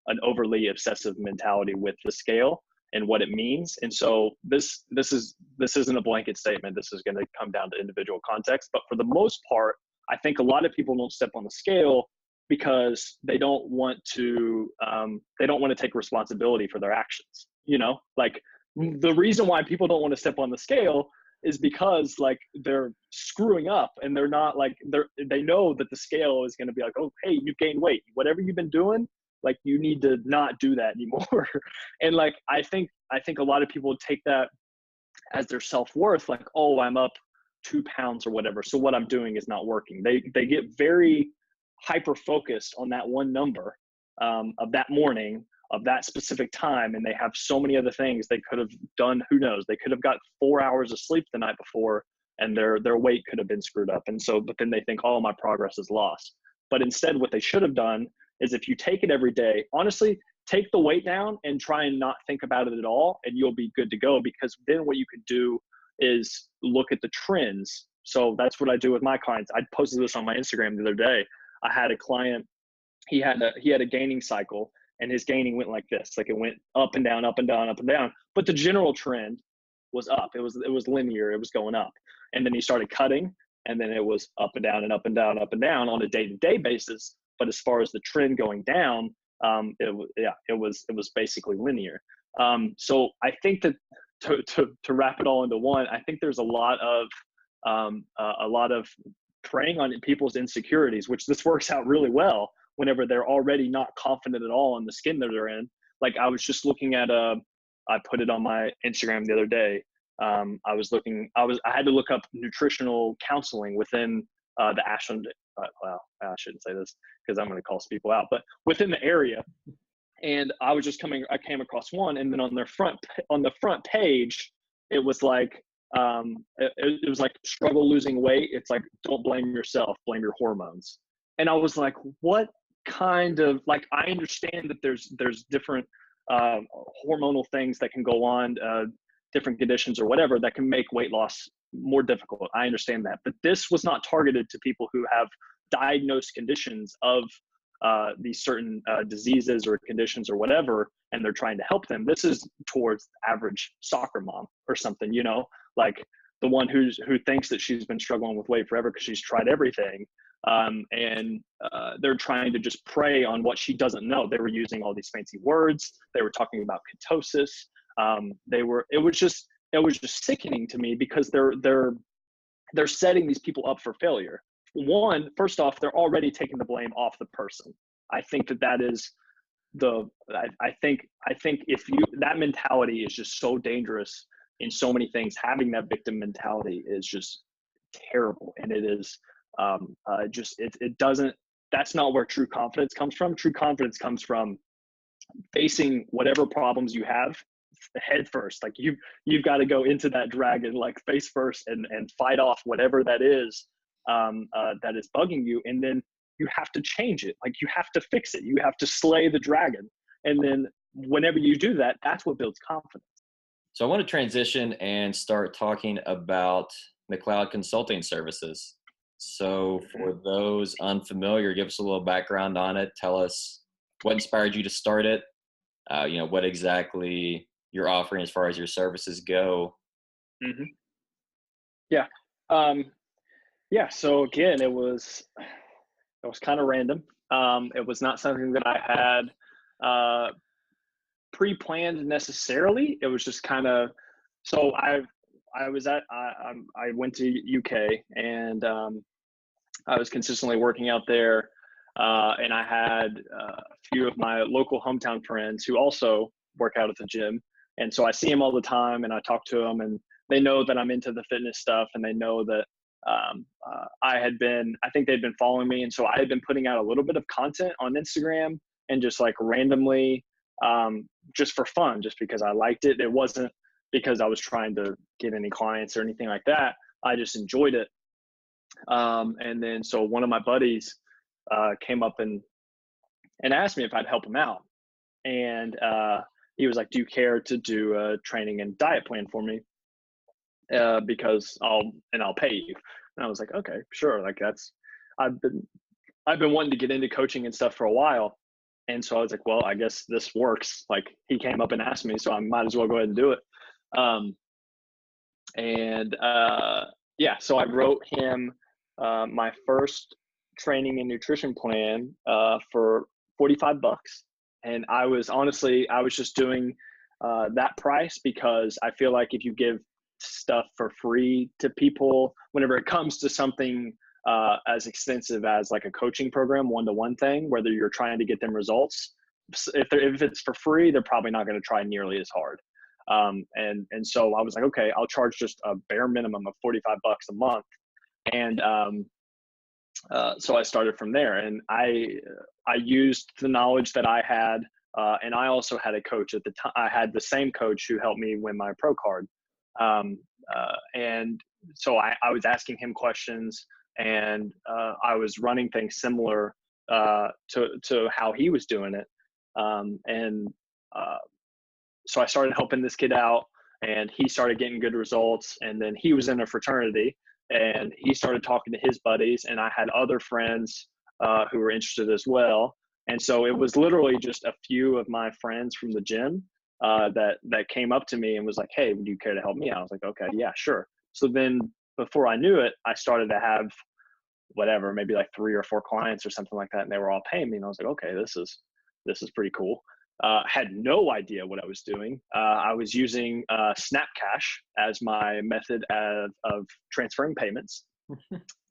[SPEAKER 3] an overly obsessive mentality with the scale and what it means. And so this isn't a blanket statement. This is going to come down to individual context. But for the most part, I think a lot of people don't step on the scale because they don't want to take responsibility for their actions. You know, like, the reason why people don't want to step on the scale is because like they're screwing up, and they're not like, they know that the scale is going to be like, oh, hey, you gained weight, whatever you've been doing, like, you need to not do that anymore. And like, I think a lot of people take that as their self-worth, like, oh, I'm up 2 pounds or whatever, so what I'm doing is not working. They get very hyper focused on that one number of that morning, of that specific time, and they have so many other things they could have done. Who knows? They could have got 4 hours of sleep the night before, and their weight could have been screwed up. And so, but then they think, oh, my progress is lost. But instead, what they should have done is, if you take it every day, honestly, take the weight down and try and not think about it at all, and you'll be good to go. Because then what you could do is look at the trends. So that's what I do with my clients. I posted this on my Instagram the other day. I had a client, he had a gaining cycle, and his gaining went like this. Like, it went up and down, up and down, up and down. But the general trend was up. It was linear. It was going up. And then he started cutting, and then it was up and down and up and down, up and down on a day-to-day basis. But as far as the trend going down, it was basically linear. So I think that to wrap it all into one, I think there's a lot of preying on people's insecurities, which this works out really well whenever they're already not confident at all in the skin that they're in. Like, I was just looking at I put it on my Instagram the other day. I had to look up nutritional counseling within the Ashland. Well, I shouldn't say this because I'm going to call some people out, but within the area. And I came across one, and then on the front page, it was like, it was like struggle losing weight. It's like, don't blame yourself, blame your hormones. And I was like, what kind of, like, I understand that there's different hormonal things that can go on, different conditions or whatever that can make weight loss more difficult. I understand that, but this was not targeted to people who have diagnosed conditions of these certain diseases or conditions or whatever, and they're trying to help them. This is towards average soccer mom or something, like the one who thinks that she's been struggling with weight forever because she's tried everything. And they're trying to just prey on what she doesn't know. They were using all these fancy words. They were talking about ketosis. It was just sickening to me because they're setting these people up for failure. First off, they're already taking the blame off the person. I think that is I think that mentality is just so dangerous in so many things. Having that victim mentality is just terrible. And it is, that's not where true confidence comes from. True confidence comes from facing whatever problems you have head first. Like you've got to go into that dragon, like face first and fight off whatever that is bugging you. And then you have to change it. Like you have to fix it. You have to slay the dragon. And then whenever you do that, that's what builds confidence.
[SPEAKER 2] So I want to transition and start talking about Mcleod Consulting Services. So for those unfamiliar, give us a little background on it. Tell us what inspired you to start it. What exactly you're offering as far as your services go.
[SPEAKER 3] Mm-hmm. Yeah. So again, it was kind of random. It was not something that I had pre-planned necessarily. It was just kind of, so I went to UK and I was consistently working out there. And I had a few of my local hometown friends who also work out at the gym. And so I see them all the time and I talk to them, and they know that I'm into the fitness stuff, and they know that I think they'd been following me. And so I had been putting out a little bit of content on Instagram and just like randomly, just for fun, just because I liked it. It wasn't because I was trying to get any clients or anything like that. I just enjoyed it. And then, so one of my buddies came up and asked me if I'd help him out. And he was like, do you care to do a training and diet plan for me? Because I'll pay you. And I was like, okay, sure. Like I've been wanting to get into coaching and stuff for a while. And so I was like, well, I guess this works. Like he came up and asked me, so I might as well go ahead and do it. So I wrote him my first training and nutrition plan for $45. And I was just doing that price because I feel like if you give stuff for free to people, whenever it comes to something as extensive as like a coaching program, one-to-one thing, whether you're trying to get them results, if it's for free, they're probably not going to try nearly as hard. And so I was like, okay, I'll charge just a bare minimum of $45 a month. And so I started from there, and I used the knowledge that I had, and I also had a coach at the time. I had the same coach who helped me win my pro card. And so I was asking him questions, and I was running things similar to how he was doing it. So I started helping this kid out, and he started getting good results. And then he was in a fraternity, and he started talking to his buddies, and I had other friends who were interested as well. And so it was literally just a few of my friends from the gym that came up to me and was like, hey, would you care to help me out? I was like, okay, yeah, sure. So then before I knew it, I started to have whatever, maybe like 3 or 4 clients or something like that. And they were all paying me. And I was like, okay, this is pretty cool. Had no idea what I was doing. I was using Snap Cash as my method of transferring payments.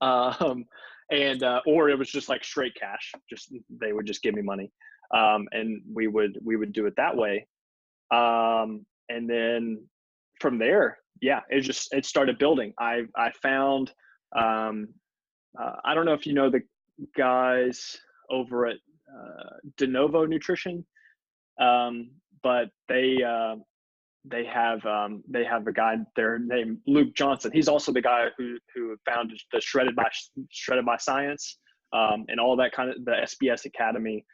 [SPEAKER 3] Or it was just like straight cash. They would just give me money. And we would do it that way. And then from there, yeah, it started building. I found, I don't know if you know the guys over at De Novo Nutrition, but they have a guy there named Luke Johnson. He's also the guy who founded the Shredded by Science, and all that kind of the SBS Academy.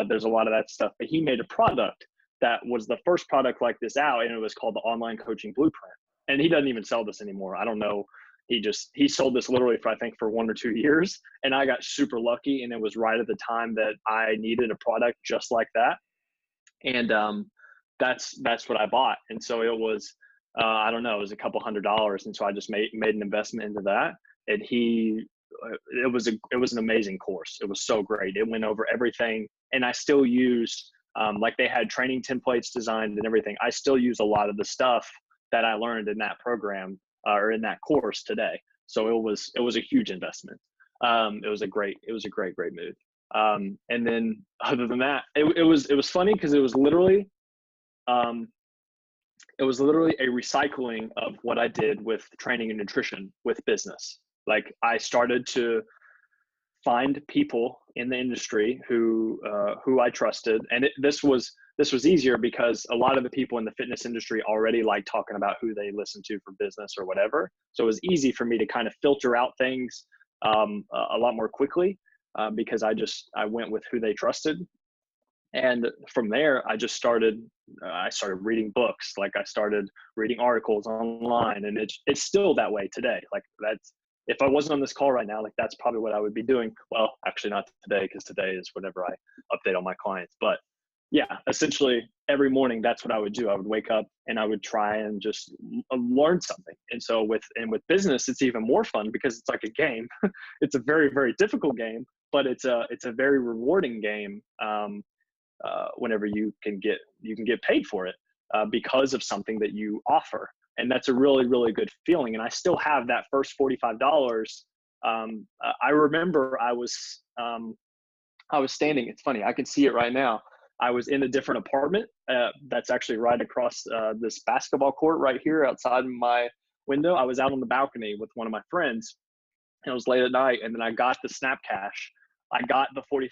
[SPEAKER 3] There's a lot of that stuff, but he made a product that was the first product like this out, and it was called the Online Coaching Blueprint. And he doesn't even sell this anymore. I don't know. He sold this literally for 1 or 2 years, and I got super lucky, and it was right at the time that I needed a product just like that. And that's what I bought. And so it was, I don't know, it was a couple $100. And so I just made an investment into that. And it was an amazing course. It was so great. It went over everything. And I still use, like they had training templates designed and everything. I still use a lot of the stuff that I learned in that program or in that course today. So it was a huge investment. It was a great move. And then other than that, it was funny because it was literally a recycling of what I did with training and nutrition with business. Like I started to find people in the industry who I trusted. And this was easier because a lot of the people in the fitness industry already like talking about who they listen to for business or whatever. So it was easy for me to kind of filter out things a lot more quickly because I went with who they trusted. And from there, I started reading books. Like I started reading articles online, and it's still that way today. Like if I wasn't on this call right now, like that's probably what I would be doing. Well, actually not today, because today is whenever I update all my clients. But yeah, essentially every morning, that's what I would do. I would wake up and I would try and just learn something. And so with business, it's even more fun because it's like a game. It's a very, very difficult game, but it's a very rewarding game. Whenever you can get paid for it because of something that you offer. And that's a really, really good feeling. And I still have that first $45. I remember I was standing, it's funny, I can see it right now. I was in a different apartment that's actually right across this basketball court right here outside my window. I was out on the balcony with one of my friends, and it was late at night. And then I got the Snap Cash. I got the $45.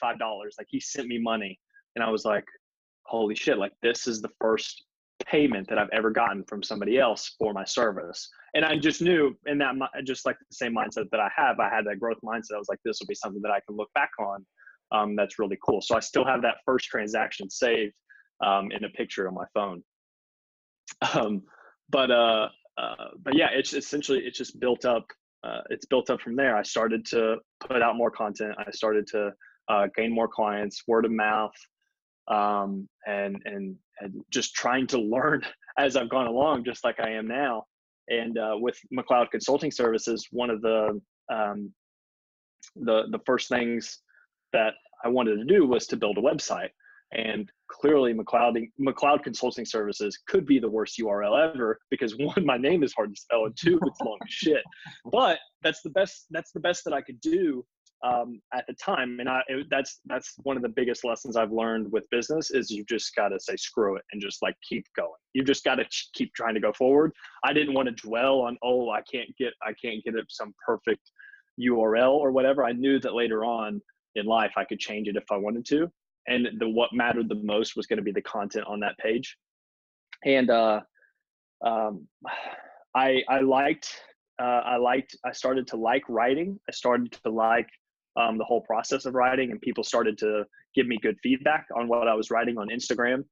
[SPEAKER 3] Like he sent me money. And I was like, holy shit, like this is the first payment that I've ever gotten from somebody else for my service. And I just knew, and that just like the same mindset that I had that growth mindset. I was like, this will be something that I can look back on. That's really cool. So I still have that first transaction saved in a picture on my phone. But yeah, it's just built up. It's built up from there. I started to put out more content. I started to gain more clients, word of mouth. And just trying to learn as I've gone along, just like I am now. And with Mcleod Consulting Services, one of the first things that I wanted to do was to build a website. And clearly Mcleod Consulting Services could be the worst URL ever because one, my name is hard to spell, and two, it's long as shit. But that's the best that I could do at the time. And that's one of the biggest lessons I've learned with business is you just got to say screw it and just like keep going. You just got to keep trying to go forward. I didn't want to dwell on, I can't get it some perfect URL or whatever. I knew that later on in life I could change it if I wanted to. And what mattered the most was going to be the content on that page. And I started to like writing. I started to like the whole process of writing, and people started to give me good feedback on what I was writing on Instagram.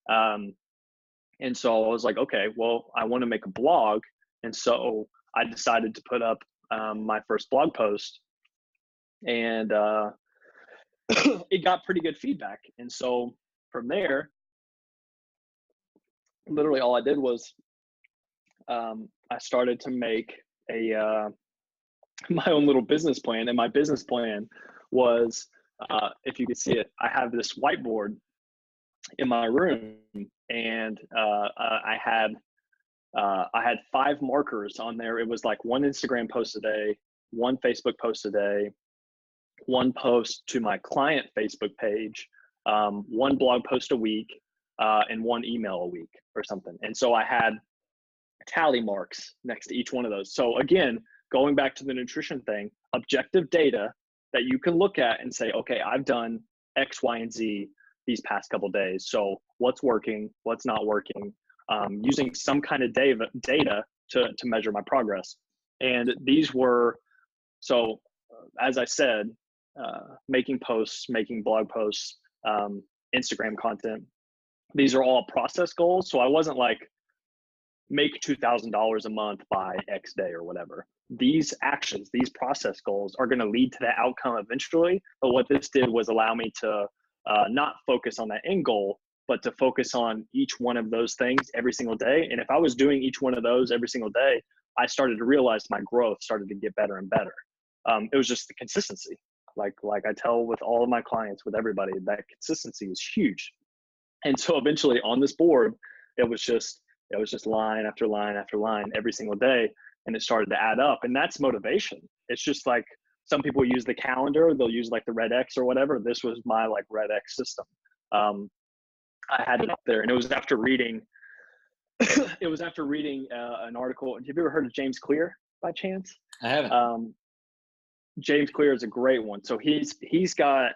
[SPEAKER 3] And so I was like, okay, well, I want to make a blog. And so I decided to put up my first blog post, and it got pretty good feedback. And so from there, literally all I did was I started to make my own little business plan. And my business plan was, if you could see it, I have this whiteboard in my room, and I had 5 markers on there. It was like 1 Instagram post a day, 1 Facebook post a day, 1 post to my client Facebook page, 1 blog post a week, and 1 email a week or something. And so I had tally marks next to each one of those. So again, going back to the nutrition thing, objective data that you can look at and say, okay, I've done X, Y, and Z these past couple of days. So what's working, what's not working, using some kind of data to measure my progress. And these were, so as I said, making posts, making blog posts, Instagram content. These are all process goals. So I wasn't like, make $2,000 a month by X day or whatever. These actions, these process goals are going to lead to that outcome eventually. But what this did was allow me to not focus on that end goal, but to focus on each one of those things every single day. And if I was doing each one of those every single day, I started to realize my growth started to get better and better. It was just the consistency. Like I tell with all of my clients, with everybody, that consistency is huge. And so eventually on this board, it was just line after line after line every single day. And it started to add up. And that's motivation. It's just like, some people use the calendar, they'll use like the red X or whatever. This was my like red X system. I had it up there, and it was after reading an article. Have you ever heard of James Clear by chance?
[SPEAKER 2] I haven't.
[SPEAKER 3] James Clear is a great one. So he's got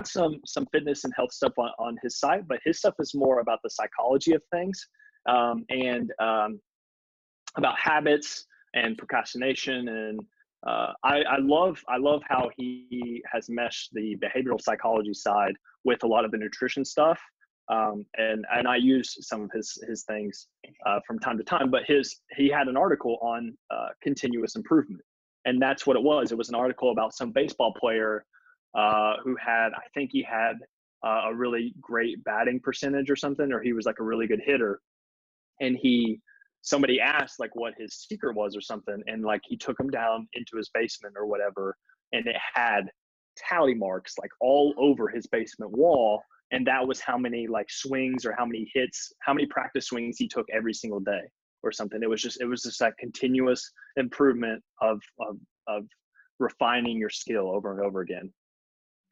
[SPEAKER 3] some fitness and health stuff on his site, but his stuff is more about the psychology of things, and about habits and procrastination. And I love how he has meshed the behavioral psychology side with a lot of the nutrition stuff. And I use some of his things from time to time, but he had an article on continuous improvement. And that's what it was. It was an article about some baseball player who had, I think he had a really great batting percentage or something, or he was like a really good hitter. And somebody asked like what his secret was or something. And like, he took him down into his basement or whatever. And it had tally marks like all over his basement wall. And that was how many like swings or how many hits, how many practice swings he took every single day or something. It was just that continuous improvement of refining your skill over and over again.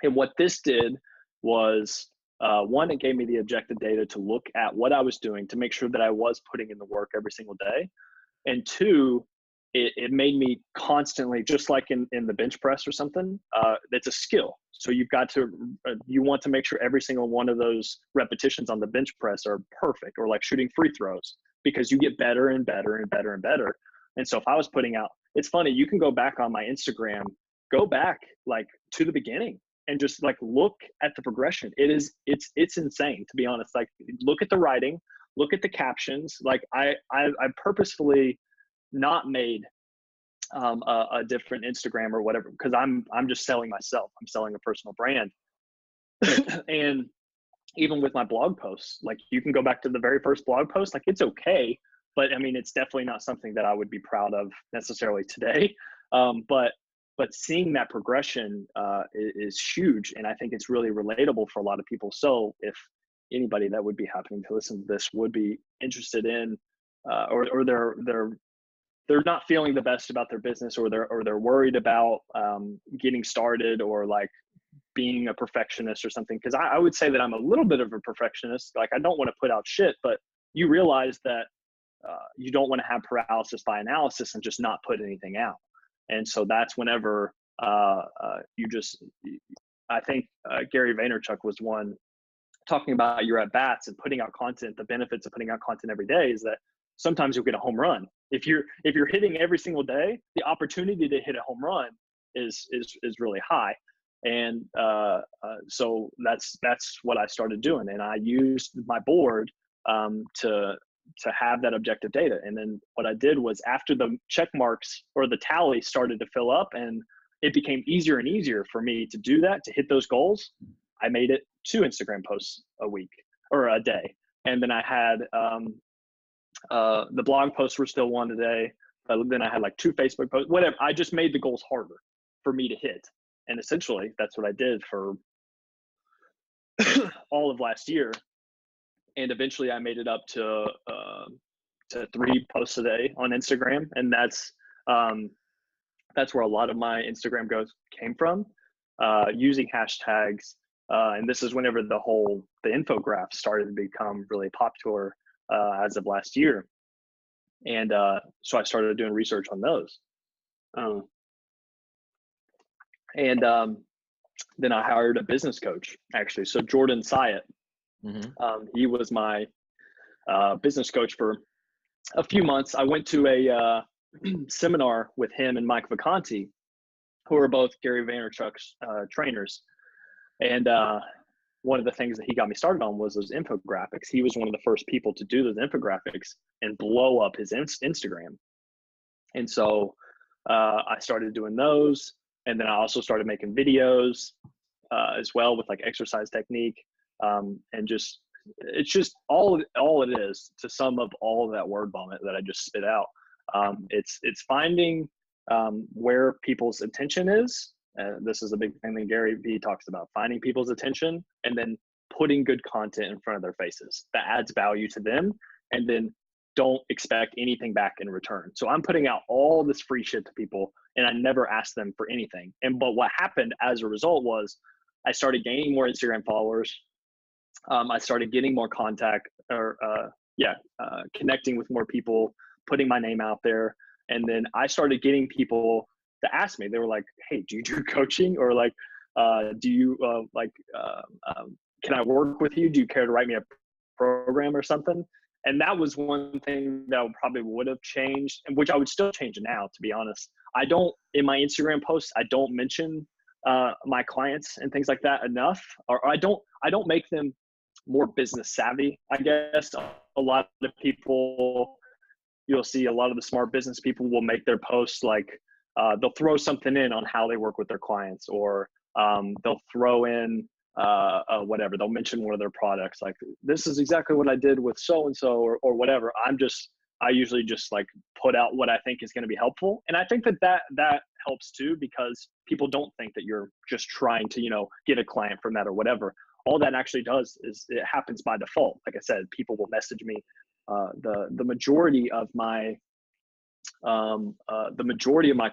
[SPEAKER 3] And what this did was, one, it gave me the objective data to look at what I was doing to make sure that I was putting in the work every single day. And two, it made me constantly, just like in the bench press or something, it's a skill. So you want to make sure every single one of those repetitions on the bench press are perfect, or like shooting free throws, because you get better and better and better and better. And so if I was putting out, it's funny, you can go back on my Instagram, go back like to the beginning and just like look at the progression. It's insane, to be honest. Like, look at the writing, look at the captions. Like I purposefully not made a different Instagram or whatever, because I'm just selling myself. I'm selling a personal brand. And even with my blog posts, like, you can go back to the very first blog post, like, it's okay, but I mean, it's definitely not something that I would be proud of necessarily today. But seeing that progression is huge, and I think it's really relatable for a lot of people. So if anybody that would be happening to listen to this would be interested in, or they're not feeling the best about their business, or they're worried about getting started, or like being a perfectionist or something. Because I would say that I'm a little bit of a perfectionist. Like, I don't want to put out shit, but you realize that you don't want to have paralysis by analysis and just not put anything out. And so that's whenever I think Gary Vaynerchuk was one talking about your at bats and putting out content. The benefits of putting out content every day is that sometimes you'll get a home run. If you're hitting every single day, the opportunity to hit a home run is really high. And so that's what I started doing. And I used my board to have that objective data. And then what I did was, after the check marks or the tally started to fill up and it became easier and easier for me to do that, to hit those goals, I made it 2 Instagram posts a week or a day. And then I had the blog posts were still 1 a day. Then I had like 2 Facebook posts, whatever. I just made the goals harder for me to hit. And essentially that's what I did for all of last year. And eventually I made it up to 3 posts a day on Instagram. And that's where a lot of my Instagram growth came from, using hashtags. And this is whenever the infograph started to become really popular as of last year. And so I started doing research on those. Then I hired a business coach, actually. So Jordan Syatt, he was my business coach for a few months. I went to a seminar with him and Mike Vacanti, who are both Gary Vaynerchuk's trainers. And one of the things that he got me started on was those infographics. He was one of the first people to do those infographics and blow up his Instagram. And so I started doing those. And then I also started making videos as well with like exercise technique. And just, it's just all it is, to sum up all of that word vomit that I just spit out. It's finding where people's attention is. This is a big thing that Gary Vee talks about, finding people's attention and then putting good content in front of their faces that adds value to them, and then don't expect anything back in return. So I'm putting out all this free shit to people and I never asked them for anything. But what happened as a result was I started gaining more Instagram followers. I started getting more contact connecting with more people, putting my name out there. And then I started getting people to ask me. They were like, hey, do you do coaching? Or like, do you can I work with you? Do you care to write me a program or something? And that was one thing that probably would have changed, and which I would still change now, to be honest. I don't, in my Instagram posts, I don't mention my clients and things like that enough, or I don't make them more business savvy, I guess. A lot of people, you'll see a lot of the smart business people will make their posts like, they'll throw something in on how they work with their clients, or they'll throw in whatever. They'll mention one of their products, like, this is exactly what I did with so-and-so, or whatever. I usually just like put out what I think is going to be helpful. And I think that helps too, because people don't think that you're just trying to, get a client from that or whatever. All that actually does is it happens by default. Like I said, people will message me. The majority of my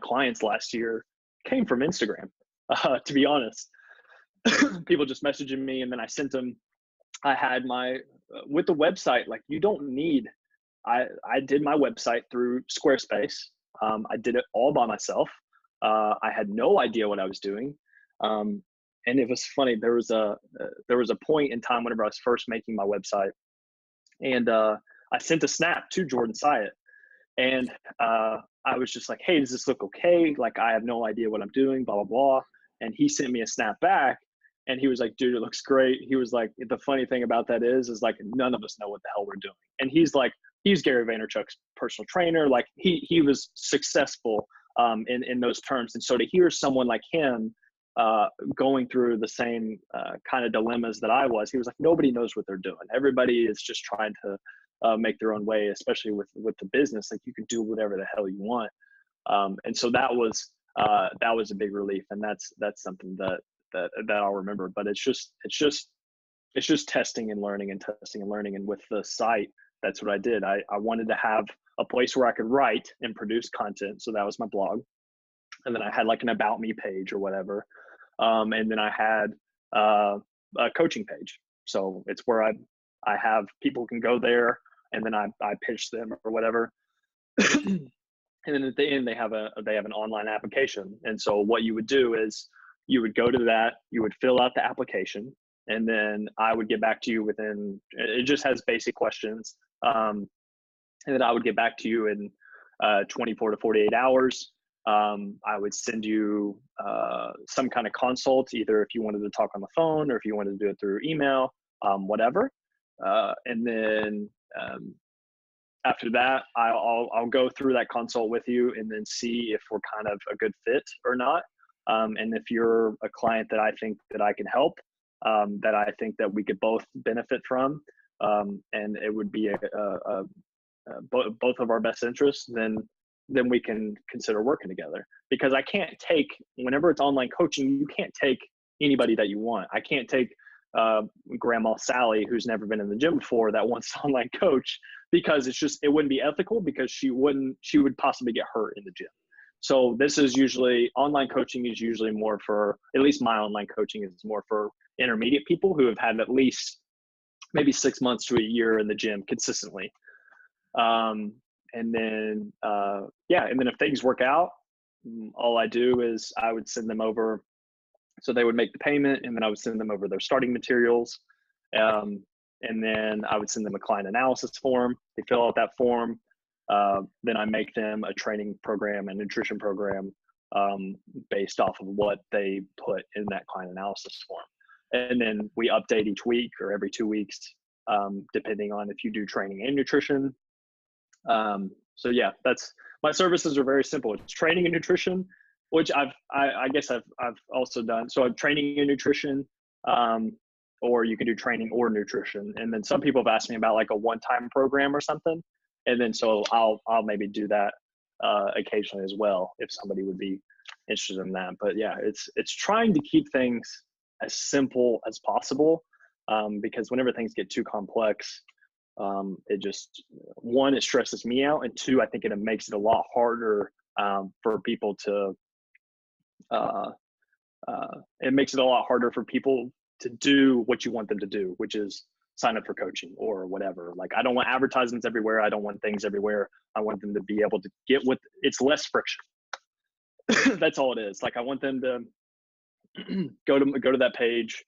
[SPEAKER 3] clients last year came from Instagram, to be honest. People just messaging me, and then I sent them. I had with the website, like, you don't need, I did my website through Squarespace. I did it all by myself. I had no idea what I was doing. And it was funny. There was a point in time whenever I was first making my website, and I sent a snap to Jordan Syatt, and I was just like, hey, does this look okay? Like, I have no idea what I'm doing, blah, blah, blah. And he sent me a snap back, and he was like, dude, it looks great. He was like, the funny thing about that is like, none of us know what the hell we're doing. And he's Gary Vaynerchuk's personal trainer. Like, he was successful in those terms. And so to hear someone like him going through the same kind of dilemmas that I was, he was like, nobody knows what they're doing. Everybody is just trying to make their own way, especially with the business. Like, you can do whatever the hell you want. And so that was a big relief. And that's something that I'll remember. But it's just testing and learning. And with the site, that's what I did. I wanted to have a place where I could write and produce content. So that was my blog. And then I had like an about me page or whatever. And then I had a coaching page. So it's where I have people can go there, and then I pitch them or whatever. And then at the end, they have an online application. And so what you would do is you would go to that, you would fill out the application, and then I would get back to you it just has basic questions. And then I would get back to you in 24 to 48 hours. I would send you some kind of consult, either if you wanted to talk on the phone or if you wanted to do it through email, whatever. And then after that, I'll go through that consult with you and then see if we're kind of a good fit or not. And if you're a client that I think that I can help, that I think that we could both benefit from, and it would be both of our best interests, then we can consider working together. Because I can't take, whenever it's online coaching, you can't take anybody that you want. I can't take Grandma Sally, who's never been in the gym before, that wants to online coach, because it wouldn't be ethical, because she would possibly get hurt in the gym. So online coaching is usually more for, at least my online coaching is more for intermediate people who have had at least maybe 6 months to a year in the gym consistently. and then if things work out, all I do is I would send them over. So they would make the payment, and then I would send them over their starting materials. And then I would send them a client analysis form. They fill out that form. Then I make them a training program, a nutrition program, based off of what they put in that client analysis form. And then we update each week or every 2 weeks, depending on if you do training and nutrition. So yeah, that's, my services are very simple. It's training and nutrition, which I guess I've also done. So I'm training and nutrition, or you can do training or nutrition. And then some people have asked me about like a one-time program or something. And then, so I'll maybe do that, occasionally as well, if somebody would be interested in that. But yeah, it's trying to keep things as simple as possible. Because whenever things get too complex, it just, one, it stresses me out. And two, I think it makes it a lot harder, for people to, it makes it a lot harder for people to do what you want them to do, which is sign up for coaching or whatever. Like, I don't want advertisements everywhere. I don't want things everywhere. I want them to be able to get what, it's less friction. That's all it is. Like, I want them to go to that page,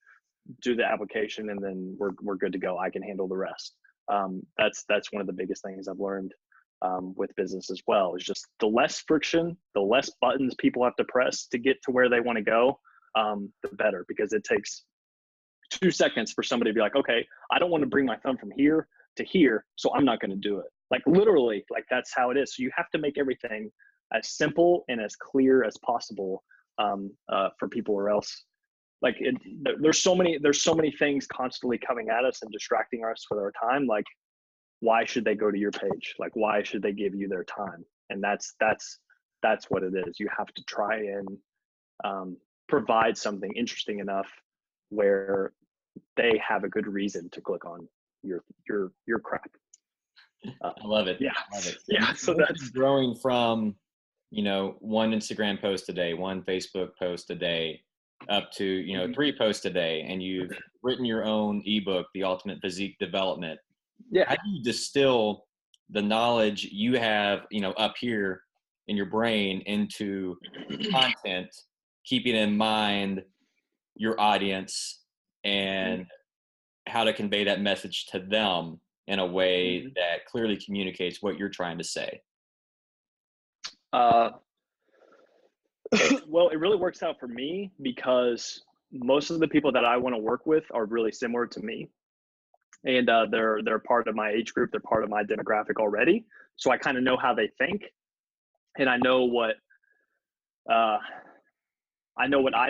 [SPEAKER 3] do the application, and then we're good to go. I can handle the rest. That's one of the biggest things I've learned, with business as well, is just the less friction, the less buttons people have to press to get to where they want to go, the better, because it takes 2 seconds for somebody to be like, okay, I don't want to bring my thumb from here to here, so I'm not going to do it. Like, literally, like, that's how it is. So you have to make everything as simple and as clear as possible, for people, or else, like, there's so many things constantly coming at us and distracting us with our time. Like, why should they go to your page? Like, why should they give you their time? And that's what it is. You have to try and, provide something interesting enough where they have a good reason to click on your crap.
[SPEAKER 2] I love it.
[SPEAKER 3] Yeah.
[SPEAKER 2] I love it.
[SPEAKER 3] Yeah. So that's
[SPEAKER 2] growing from, one Instagram post a day, one Facebook post a day, up to, 3 posts a day, and you've written your own ebook, The Ultimate Physique Development.
[SPEAKER 3] Yeah.
[SPEAKER 2] How do you distill the knowledge you have, up here in your brain into content, keeping in mind your audience and how to convey that message to them in a way that clearly communicates what you're trying to say?
[SPEAKER 3] Well, it really works out for me because most of the people that I want to work with are really similar to me. And they're part of my age group. They're part of my demographic already. So I kind of know how they think, and I know what I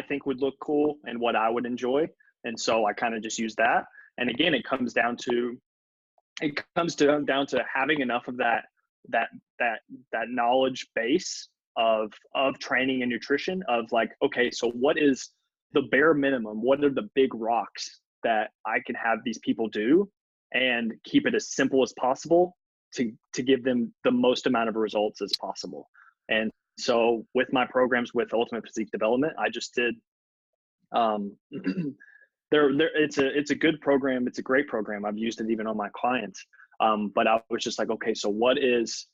[SPEAKER 3] think would look cool and what I would enjoy. And so I kind of just use that. And again, it comes down to having enough of that knowledge base of training and nutrition, of like, okay, so what is the bare minimum? What are the big rocks that I can have these people do, and keep it as simple as possible to give them the most amount of results as possible. And so with my programs with Ultimate Physique Development, I just did, it's a good program. It's a great program. I've used it even on my clients. But I was just like, okay, so what is,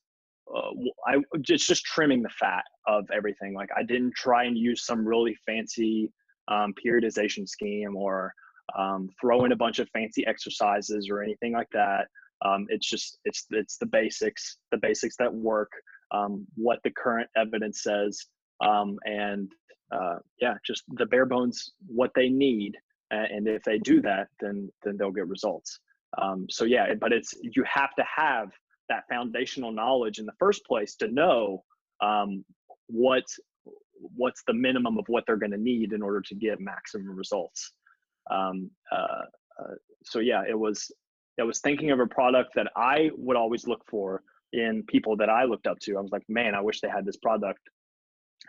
[SPEAKER 3] just trimming the fat of everything. Like, I didn't try and use some really fancy, periodization scheme, or, throw in a bunch of fancy exercises or anything like that. It's the basics that work, what the current evidence says, and just the bare bones, what they need. And if they do that, then they'll get results. But you have to have that foundational knowledge in the first place to know, what's the minimum of what they're going to need in order to get maximum results. It was thinking of a product that I would always look for in people that I looked up to. I was like, man, I wish they had this product.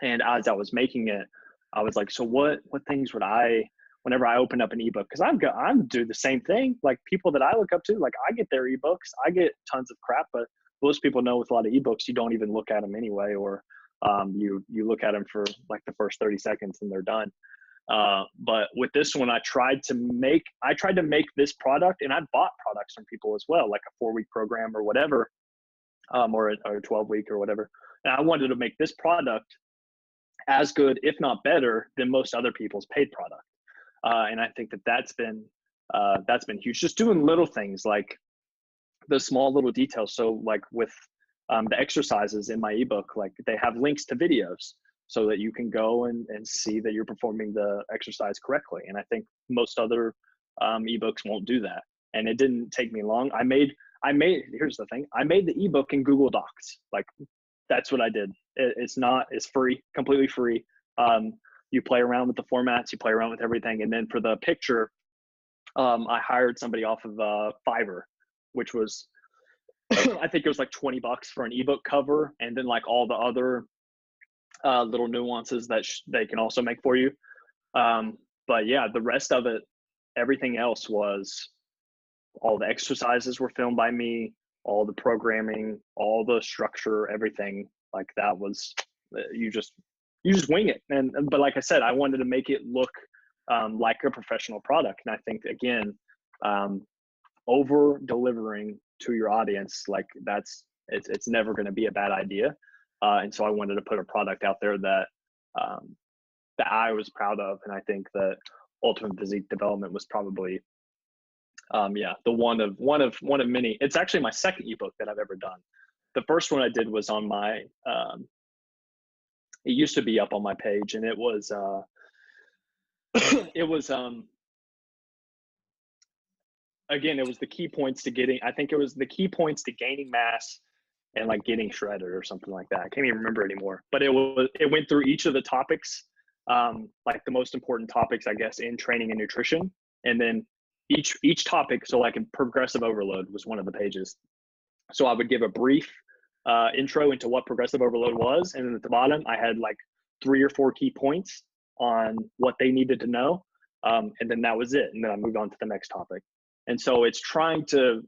[SPEAKER 3] And as I was making it, I was like, so what things would whenever I open up an ebook, because I'm doing the same thing. Like, people that I look up to, like, I get their ebooks, I get tons of crap, but most people know with a lot of ebooks, you don't even look at them anyway, or you look at them for like the first 30 seconds and they're done. But with this one, I tried to make this product, and I bought products from people as well, like a 4-week program or whatever. or a 12-week or whatever. And I wanted to make this product as good, if not better, than most other people's paid product. And I think that's been huge. Just doing little things like the small little details. So like with the exercises in my ebook, like they have links to videos so that you can go and see that you're performing the exercise correctly. And I think most other ebooks won't do that. And it didn't take me long. Here's the thing. I made the ebook in Google Docs. Like that's what I did. It's free, completely free. You play around with the formats, you play around with everything. And then for the picture, I hired somebody off of Fiverr, which was, I think it was like $20 for an ebook cover. And then like all the other little nuances that they can also make for you. But yeah, the rest of it, everything else was, all the exercises were filmed by me, all the programming, all the structure, everything like that was, you just wing it. But like I said, I wanted to make it look like a professional product. And I think again, over delivering to your audience, like it's never going to be a bad idea. And so I wanted to put a product out there that I was proud of. And I think that Ultimate Physique Development was probably, the one of many. It's actually my second ebook that I've ever done. The first one I did was on my, it used to be up on my page, and it was, again, it was the key points to getting, I think it was the key points to gaining mass and like getting shredded or something like that. I can't even remember anymore, but it went through each of the topics, like the most important topics, I guess, in training and nutrition. And then each topic, so like in progressive overload was one of the pages. So I would give a brief intro into what progressive overload was. And then at the bottom, I had like 3 or 4 key points on what they needed to know. And then that was it. And then I moved on to the next topic. And so it's trying to,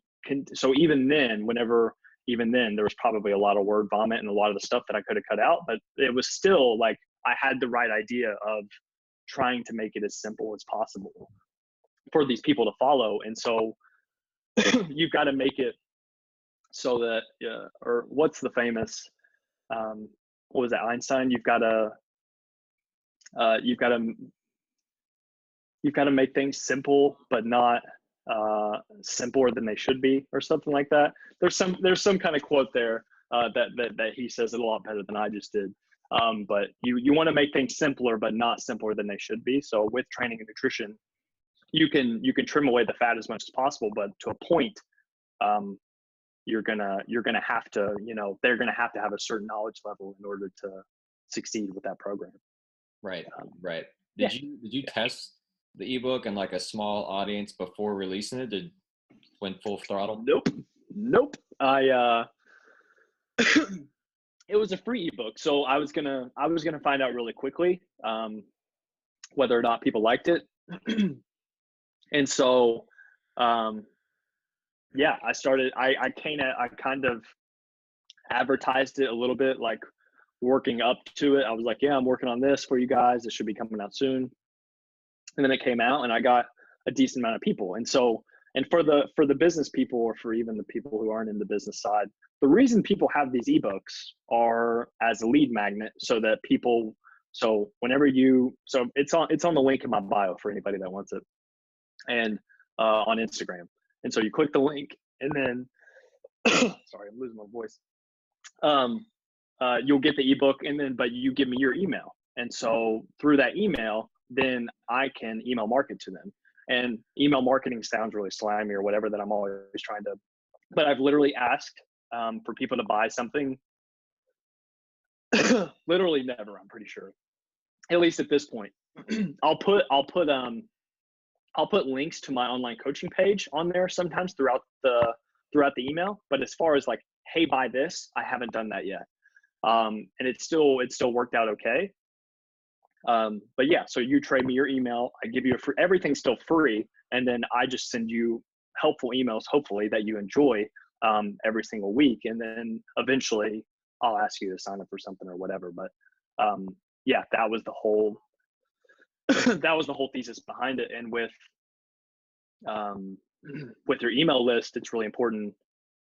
[SPEAKER 3] so even then, there was probably a lot of word vomit and a lot of the stuff that I could have cut out, but it was still like, I had the right idea of trying to make it as simple as possible for these people to follow. And so you've got to make it so that, or what's the famous, what was that, Einstein? You've got to make things simple, but not simpler than they should be, or something like that. There's some kind of quote there that he says it a lot better than I just did. But you want to make things simpler, but not simpler than they should be. So with training and nutrition, you can trim away the fat as much as possible, but to a point, you're gonna have to, they're gonna have to have a certain knowledge level in order to succeed with that program.
[SPEAKER 2] Right. Did you test the ebook in like a small audience before releasing it? Did went full throttle?
[SPEAKER 3] Nope. It was a free ebook, so I was gonna find out really quickly whether or not people liked it. And so, I started. I kind of advertised it a little bit, like working up to it. I was like, "Yeah, I'm working on this for you guys. It should be coming out soon." And then it came out, and I got a decent amount of people. And so, and for the business people, or for even the people who aren't in the business side, the reason people have these ebooks are as a lead magnet, so that people. So whenever so it's on the link in my bio for anybody that wants it, and on Instagram. And so you click the link, and then sorry, I'm losing my voice. You'll get the ebook, but you give me your email, and so through that email, then I can email market to them. And email marketing sounds really slimy or whatever, that I'm always trying to, but I've literally asked for people to buy something. Literally never, I'm pretty sure, at least at this point. I'll put links to my online coaching page on there sometimes throughout the email. But as far as like, hey, buy this, I haven't done that yet. And it still worked out okay. But yeah, so you trade me your email, I give you everything's still free. And then I just send you helpful emails, hopefully, that you enjoy every single week. And then eventually I'll ask you to sign up for something or whatever. But yeah, that was the whole thesis behind it. And with your email list, it's really important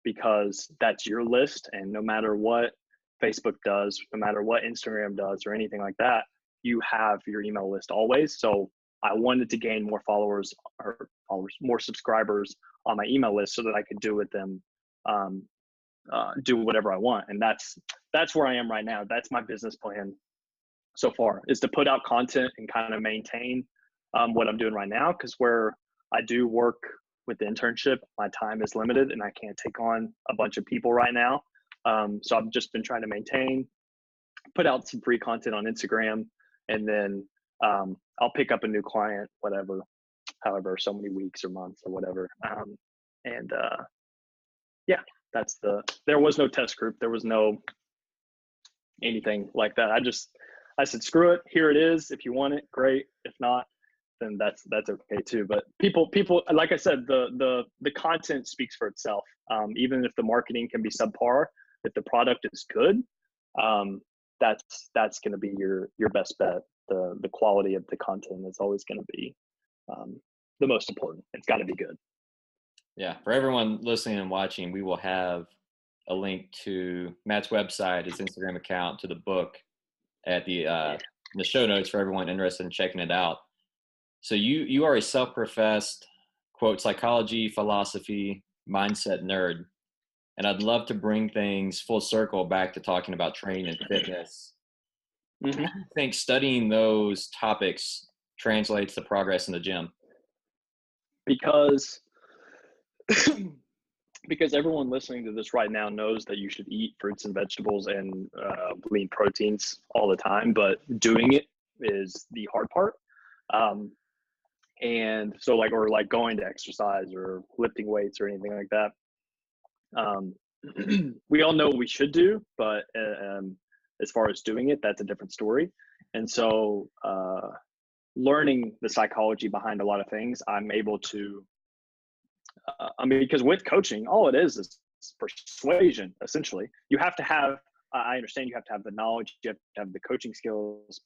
[SPEAKER 3] because that's your list. And no matter what Facebook does, no matter what Instagram does or anything like that, you have your email list always. So I wanted to gain more followers, more subscribers on my email list so that I could do with them, do whatever I want. And that's where I am right now. That's my business plan so far, is to put out content and kind of maintain what I'm doing right now. Because where I do work with the internship, my time is limited and I can't take on a bunch of people right now. So I've just been trying to maintain, put out some free content on Instagram, and then I'll pick up a new client, however so many weeks or months or whatever. Yeah, there was no test group. There was no anything like that. I said, screw it. Here it is. If you want it, great. If not, then that's okay too. But people, like I said, the content speaks for itself. Even if the marketing can be subpar, if the product is good, that's going to be your best bet. The quality of the content is always going to be the most important. It's got to be good.
[SPEAKER 2] Yeah. For everyone listening and watching, we will have a link to Matt's website, his Instagram account, to the book at the show notes for everyone interested in checking it out. So you are a self-professed, quote, psychology, philosophy, mindset nerd. And I'd love to bring things full circle back to talking about training and fitness.
[SPEAKER 3] Mm-hmm.
[SPEAKER 2] How do you think studying those topics translates to progress in the gym?
[SPEAKER 3] Because everyone listening to this right now knows that you should eat fruits and vegetables and lean proteins all the time, but doing it is the hard part. And so like going to exercise or lifting weights or anything like that. We all know what we should do, but as far as doing it, that's a different story. And so learning the psychology behind a lot of things, I'm able to, because with coaching, all it is persuasion, essentially. You have to have, I understand you have to have the knowledge, you have to have the coaching skills,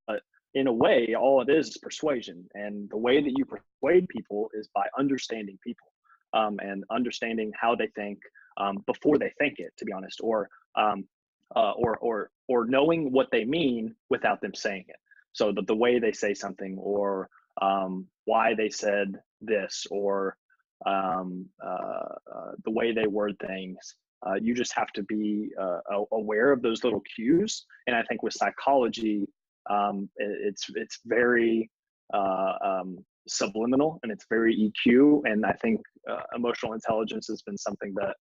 [SPEAKER 3] but in a way, all it is persuasion. And the way that you persuade people is by understanding people and understanding how they think before they think it, to be honest, or knowing what they mean without them saying it. So the way they say something, or why they said this, or the way they word things. You just have to be aware of those little cues. And I think with psychology, it's very subliminal and it's very EQ. And I think emotional intelligence has been something that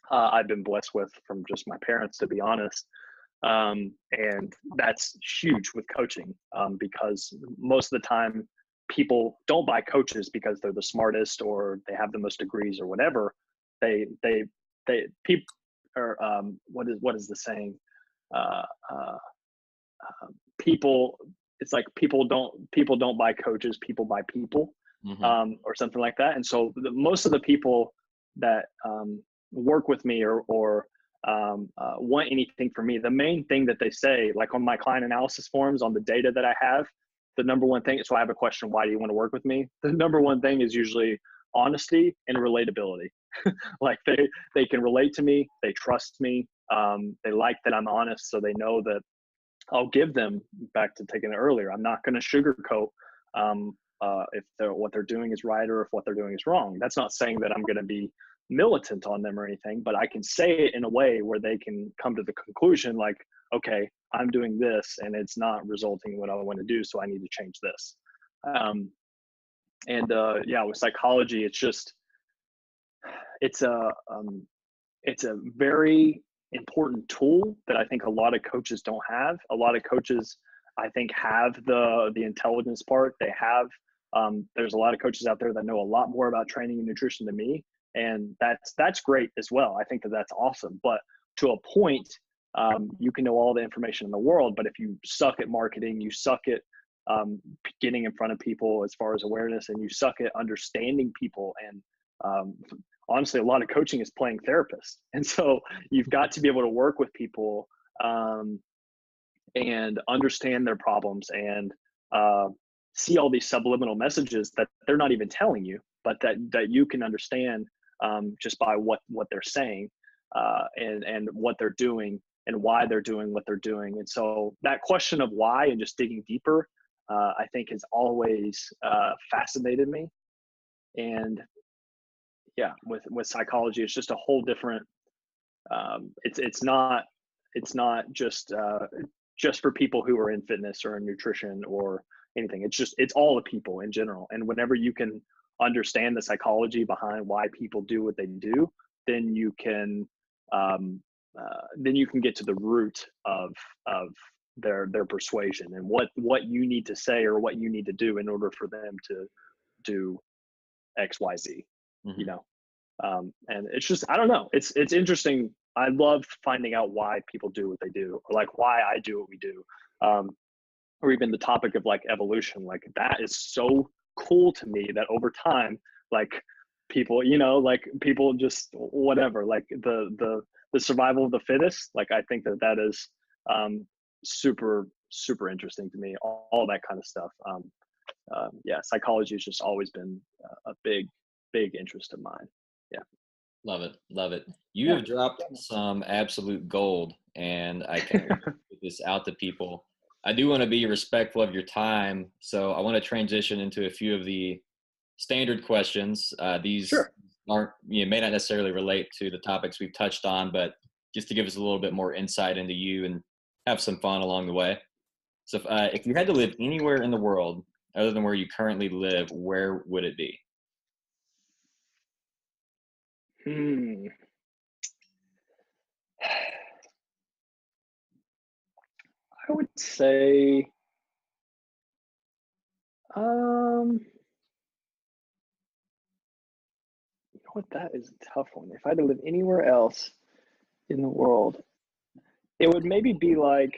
[SPEAKER 3] I've been blessed with from just my parents, to be honest. And that's huge with coaching, because most of the time people don't buy coaches because they're the smartest or they have the most degrees or whatever. People are, what is the saying? People, it's like people don't buy coaches, people buy people,
[SPEAKER 2] Mm-hmm.
[SPEAKER 3] or something like that. And so most of the people that work with me or want anything from me, the main thing that they say, like on my client analysis forms, on the data that I have, the number one thing, so I have a question, why do you want to work with me? The number one thing is usually honesty and relatability. Like they can relate to me, they trust me, they like that I'm honest, so they know that I'll give them, back to taking it earlier, I'm not going to sugarcoat if what they're doing is right or if what they're doing is wrong. That's not saying that I'm going to be militant on them or anything, but I can say it in a way where they can come to the conclusion like, okay, I'm doing this and it's not resulting in what I want to do, so I need to change this. Yeah, with psychology, it's a very important tool that I think a lot of coaches don't have. A lot of coaches, I think, have the intelligence part. They have, there's a lot of coaches out there that know a lot more about training and nutrition than me. And that's great as well. I think that's awesome. But to a point, you can know all the information in the world, but if you suck at marketing, you suck at getting in front of people as far as awareness, and you suck at understanding people. And honestly, a lot of coaching is playing therapist. And so you've got to be able to work with people and understand their problems and see all these subliminal messages that they're not even telling you, but that you can understand just by what they're saying, and what they're doing and why they're doing what they're doing. And so that question of why and just digging deeper, I think has always fascinated me. And yeah, with psychology, it's just a whole different, it's not just for people who are in fitness or in nutrition or anything. It's all the people in general. And whenever you can understand the psychology behind why people do what they do, then you can get to the root of their persuasion and what you need to say or what you need to do in order for them to do XYZ. You know, and it's just, I don't know, it's interesting. I love finding out why people do what they do, or like why I do what we do, or even the topic of like evolution. Like that is so cool to me that over time, like people, you know, like people just whatever, like the survival of the fittest. Like I think that is super interesting to me. All that kind of stuff. Yeah, psychology has just always been a big interest of mine. Yeah.
[SPEAKER 2] Love it. You have dropped some absolute gold, and I can't wait to put this out to people. I do want to be respectful of your time, so I want to transition into a few of the standard questions. These aren't, may not necessarily relate to the topics we've touched on, but just to give us a little bit more insight into you and have some fun along the way. So if you had to live anywhere in the world other than where you currently live, where would it be?
[SPEAKER 3] I would say, you know what, that is a tough one. If I had to live anywhere else in the world, it would maybe be like,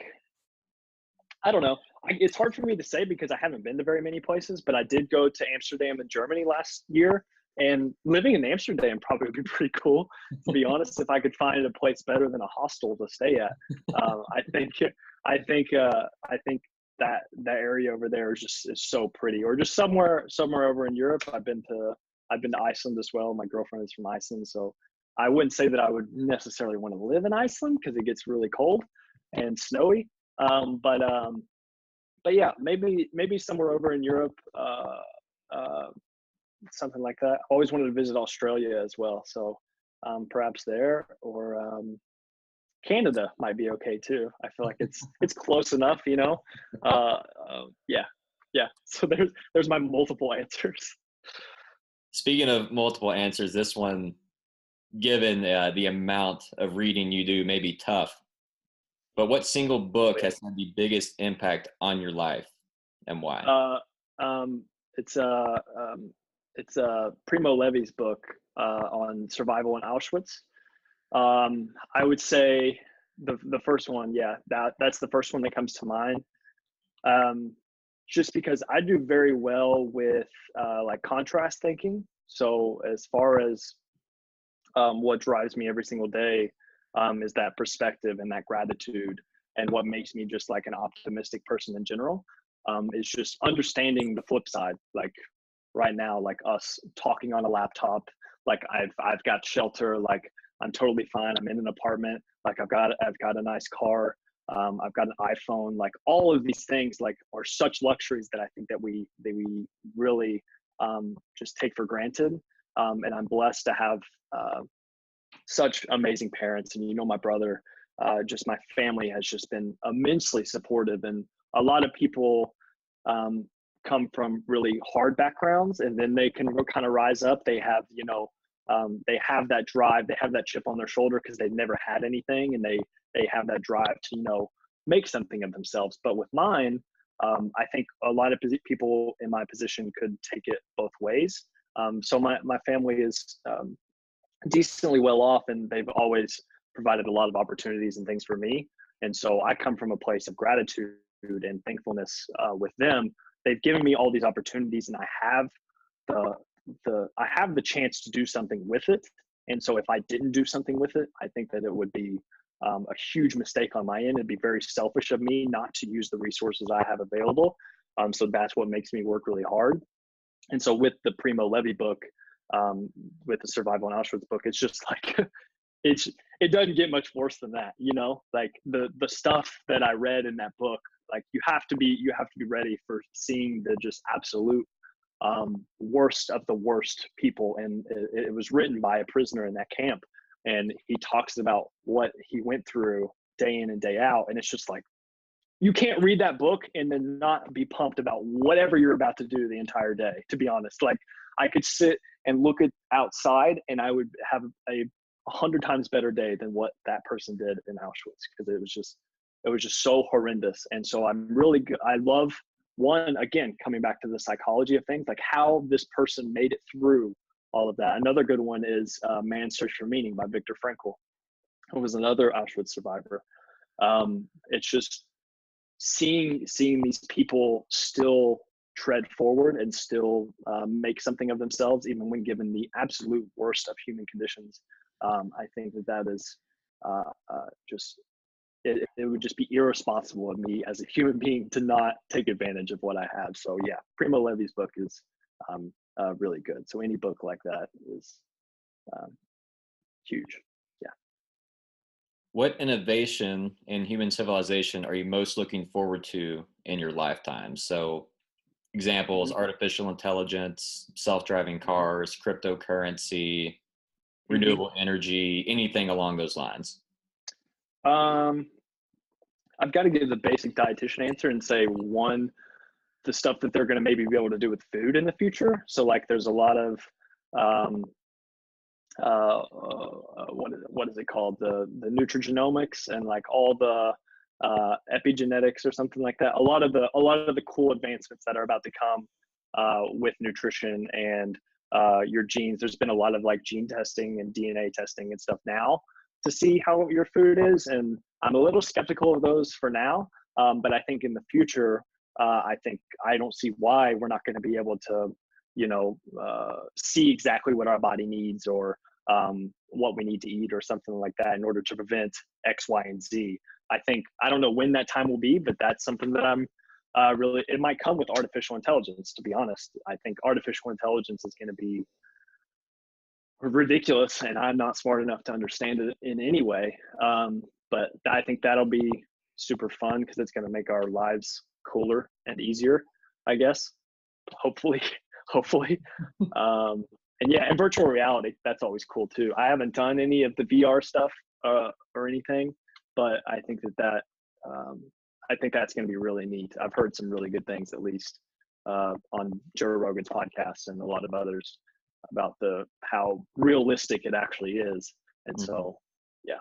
[SPEAKER 3] I don't know. It's hard for me to say because I haven't been to very many places, but I did go to Amsterdam and Germany last year. And living in Amsterdam probably would be pretty cool, to be honest. If I could find a place better than a hostel to stay at, I think that area over there is so pretty. Or just somewhere over in Europe. I've been to Iceland as well. My girlfriend is from Iceland, so I wouldn't say that I would necessarily want to live in Iceland because it gets really cold and snowy. But yeah, maybe somewhere over in Europe. Something like that. Always wanted to visit Australia as well, so perhaps there, or Canada might be okay too. I feel like it's close enough, you know. Yeah. So there's my multiple answers.
[SPEAKER 2] Speaking of multiple answers, this one, given the amount of reading you do, may be tough. But what single book has had the biggest impact on your life, and why?
[SPEAKER 3] It's Primo Levi's book on survival in Auschwitz. I would say the first one, that's the first one that comes to mind. Just because I do very well with like contrast thinking. So as far as what drives me every single day is that perspective and that gratitude, and what makes me just like an optimistic person in general is just understanding the flip side. Like right now, like us talking on a laptop, like I've got shelter, like I'm totally fine. I'm in an apartment, like I've got a nice car, I've got an iPhone. Like all of these things like are such luxuries that I think that we really just take for granted. And I'm blessed to have such amazing parents. And you know, my brother, just my family has just been immensely supportive. And a lot of people come from really hard backgrounds, and then they can kind of rise up. They have, you know, they have that drive, they have that chip on their shoulder because they've never had anything, and they have that drive to, you know, make something of themselves. But with mine, I think a lot of people in my position could take it both ways. So my family is decently well off, and they've always provided a lot of opportunities and things for me. And so I come from a place of gratitude and thankfulness with them. They've given me all these opportunities, and I have the chance to do something with it. And so if I didn't do something with it, I think that it would be a huge mistake on my end. It'd be very selfish of me not to use the resources I have available. So that's what makes me work really hard. And so with the Primo Levi book, with the Survival in Auschwitz book. It's just like, it doesn't get much worse than that, you know, like the stuff that I read in that book, like you have to be ready for seeing the just absolute worst of the worst people. And it was written by a prisoner in that camp. And he talks about what he went through day in and day out. And it's just like, you can't read that book and then not be pumped about whatever you're about to do the entire day, to be honest. Like I could sit and look at outside and I would have a 100 times better day than what that person did in Auschwitz, because it was just so horrendous. And so I love, one, again, coming back to the psychology of things, like how this person made it through all of that. Another good one is Man's Search for Meaning by Viktor Frankl, who was another Auschwitz survivor. It's just seeing these people still tread forward and still make something of themselves, even when given the absolute worst of human conditions. I think that is just, it would just be irresponsible of me as a human being to not take advantage of what I have. So yeah, Primo Levi's book is really good. So any book like that is huge. Yeah.
[SPEAKER 2] What innovation in human civilization are you most looking forward to in your lifetime? So examples, artificial intelligence, self-driving cars, cryptocurrency, renewable energy, anything along those lines?
[SPEAKER 3] I've got to give the basic dietitian answer and say, one, the stuff that they're going to maybe be able to do with food in the future. So like there's a lot of what is it called, the nutrigenomics and like all the epigenetics or something like that. A lot of the cool advancements that are about to come with nutrition and your genes. There's been a lot of like gene testing and DNA testing and stuff now to see how your food is, and I'm a little skeptical of those for now, but I think in the future, I don't see why we're not going to be able to, you know, see exactly what our body needs or what we need to eat or something like that in order to prevent X, Y, and Z. I don't know when that time will be, but that's something that I'm really, it might come with artificial intelligence, to be honest. I think artificial intelligence is going to be ridiculous, and I'm not smart enough to understand it in any way. But I think that'll be super fun because it's going to make our lives cooler and easier, I guess. Hopefully. And yeah, and virtual reality, that's always cool too. I haven't done any of the VR stuff or anything, but I think I think that's going to be really neat. I've heard some really good things, at least on Joe Rogan's podcast and a lot of others, about how realistic it actually is. And so, yeah,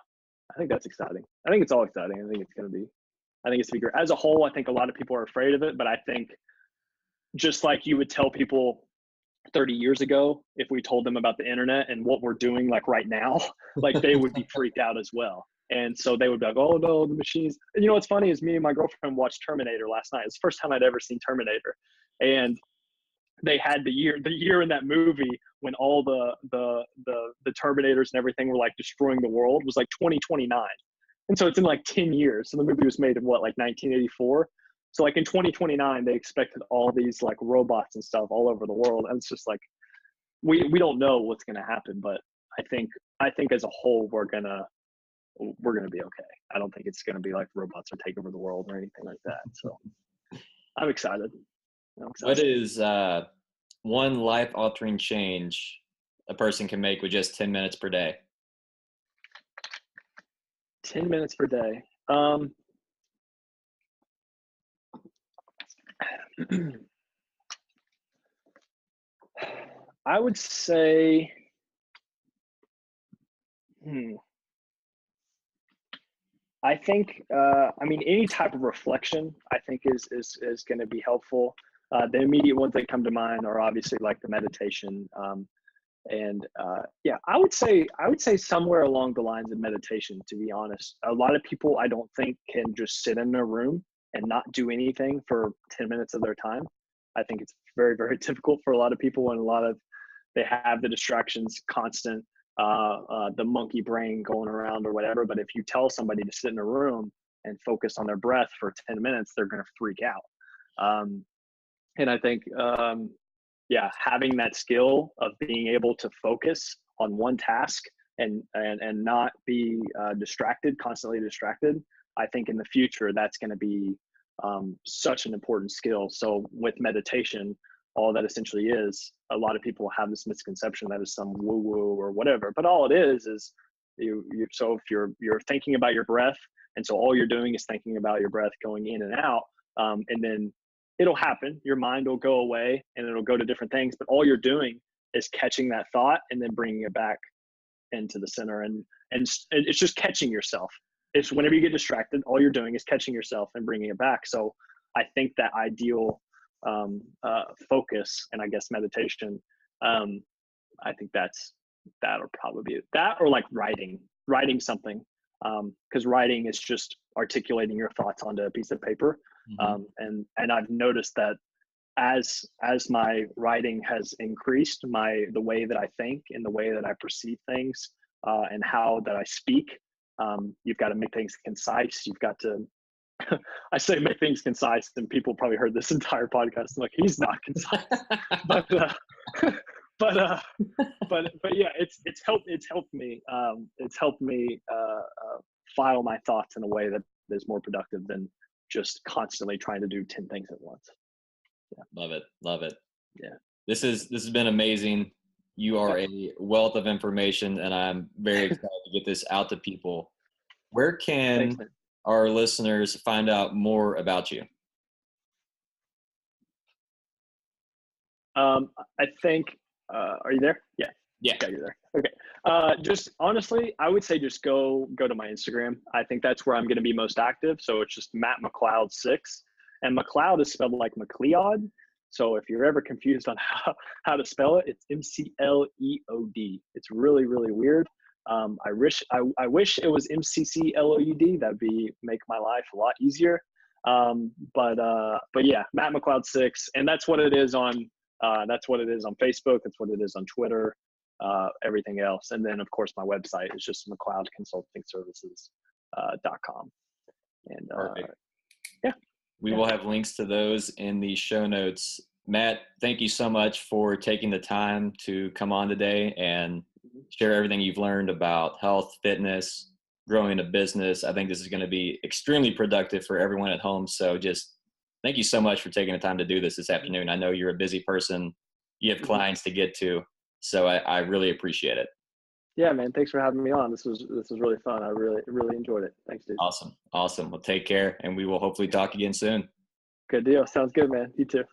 [SPEAKER 3] I think that's exciting. I think it's all exciting. I think it's going to be great. As a whole, I think a lot of people are afraid of it, but I think just like you would tell people 30 years ago, if we told them about the internet and what we're doing like right now, like they would be freaked out as well. And so they would be like, oh no, the machines. And you know what's funny is me and my girlfriend watched Terminator last night. It's the first time I'd ever seen Terminator. And they had the year in that movie when all the Terminators and everything were like destroying the world was like 2029. And so it's in like 10 years. So the movie was made in what, like 1984? So like in 2029, they expected all these like robots and stuff all over the world. And it's just like, we don't know what's going to happen, but I think as a whole, we're going to be okay. I don't think it's going to be like robots will take over the world or anything like that. So I'm excited.
[SPEAKER 2] What is one life-altering change a person can make with just 10 minutes per day?
[SPEAKER 3] 10 minutes per day. I would say, I think, any type of reflection, I think is going to be helpful. The immediate ones that come to mind are obviously like the meditation. I would say somewhere along the lines of meditation, to be honest. A lot of people I don't think can just sit in a room and not do anything for 10 minutes of their time. I think it's very, very difficult for a lot of people, and they have the distractions constant, the monkey brain going around or whatever. But if you tell somebody to sit in a room and focus on their breath for 10 minutes, they're going to freak out. And I think, having that skill of being able to focus on one task and not be constantly distracted, I think in the future that's going to be such an important skill. So with meditation, all that essentially is, a lot of people have this misconception that is some woo woo or whatever, but all it is so if you're thinking about your breath, and so all you're doing is thinking about your breath going in and out, and then it'll happen, your mind will go away and it'll go to different things, but all you're doing is catching that thought and then bringing it back into the center, and it's just catching yourself. It's whenever you get distracted, all you're doing is catching yourself and bringing it back. So I think that ideal focus, and I guess meditation, I think that'll probably be that, or like writing something, because writing is just articulating your thoughts onto a piece of paper. And I've noticed that as my writing has increased, the way that I think and the way that I perceive things, and how that I speak, you've got to make things concise. You've got to, I say make things concise, and people probably heard this entire podcast. I'm like, he's not concise, but yeah, it's helped me file my thoughts in a way that is more productive than just constantly trying to do 10 things at once.
[SPEAKER 2] Yeah. Love it.
[SPEAKER 3] Yeah.
[SPEAKER 2] This has been amazing. You are a wealth of information, and I'm very excited to get this out to people. Where can our listeners find out more about you?
[SPEAKER 3] I think, are you there? Yeah.
[SPEAKER 2] Yeah,
[SPEAKER 3] you're there. Okay. Just honestly, I would say just go to my Instagram. I think that's where I'm going to be most active. So it's just Matt Mcleod 6, and Mcleod is spelled like Mcleod. So if you're ever confused on how to spell it, it's Mcleod. It's really, really weird. I wish it was Mccloud. That'd make my life a lot easier. But yeah, Matt Mcleod 6, and that's what it is on. That's what it is on Facebook. That's what it is on Twitter. Everything else, and then of course my website is just Mcleod Consulting Services .com. And yeah.
[SPEAKER 2] We will have links to those in the show notes. Matt, thank you so much for taking the time to come on today and share everything you've learned about health, fitness, growing a business. I think this is going to be extremely productive for everyone at home. So just thank you so much for taking the time to do this afternoon. I know you're a busy person. You have clients to get to. So I really appreciate it.
[SPEAKER 3] Yeah, man. Thanks for having me on. This was really fun. I really enjoyed it. Thanks, dude.
[SPEAKER 2] Awesome. Well, take care, and we will hopefully talk again soon.
[SPEAKER 3] Good deal. Sounds good, man. You too.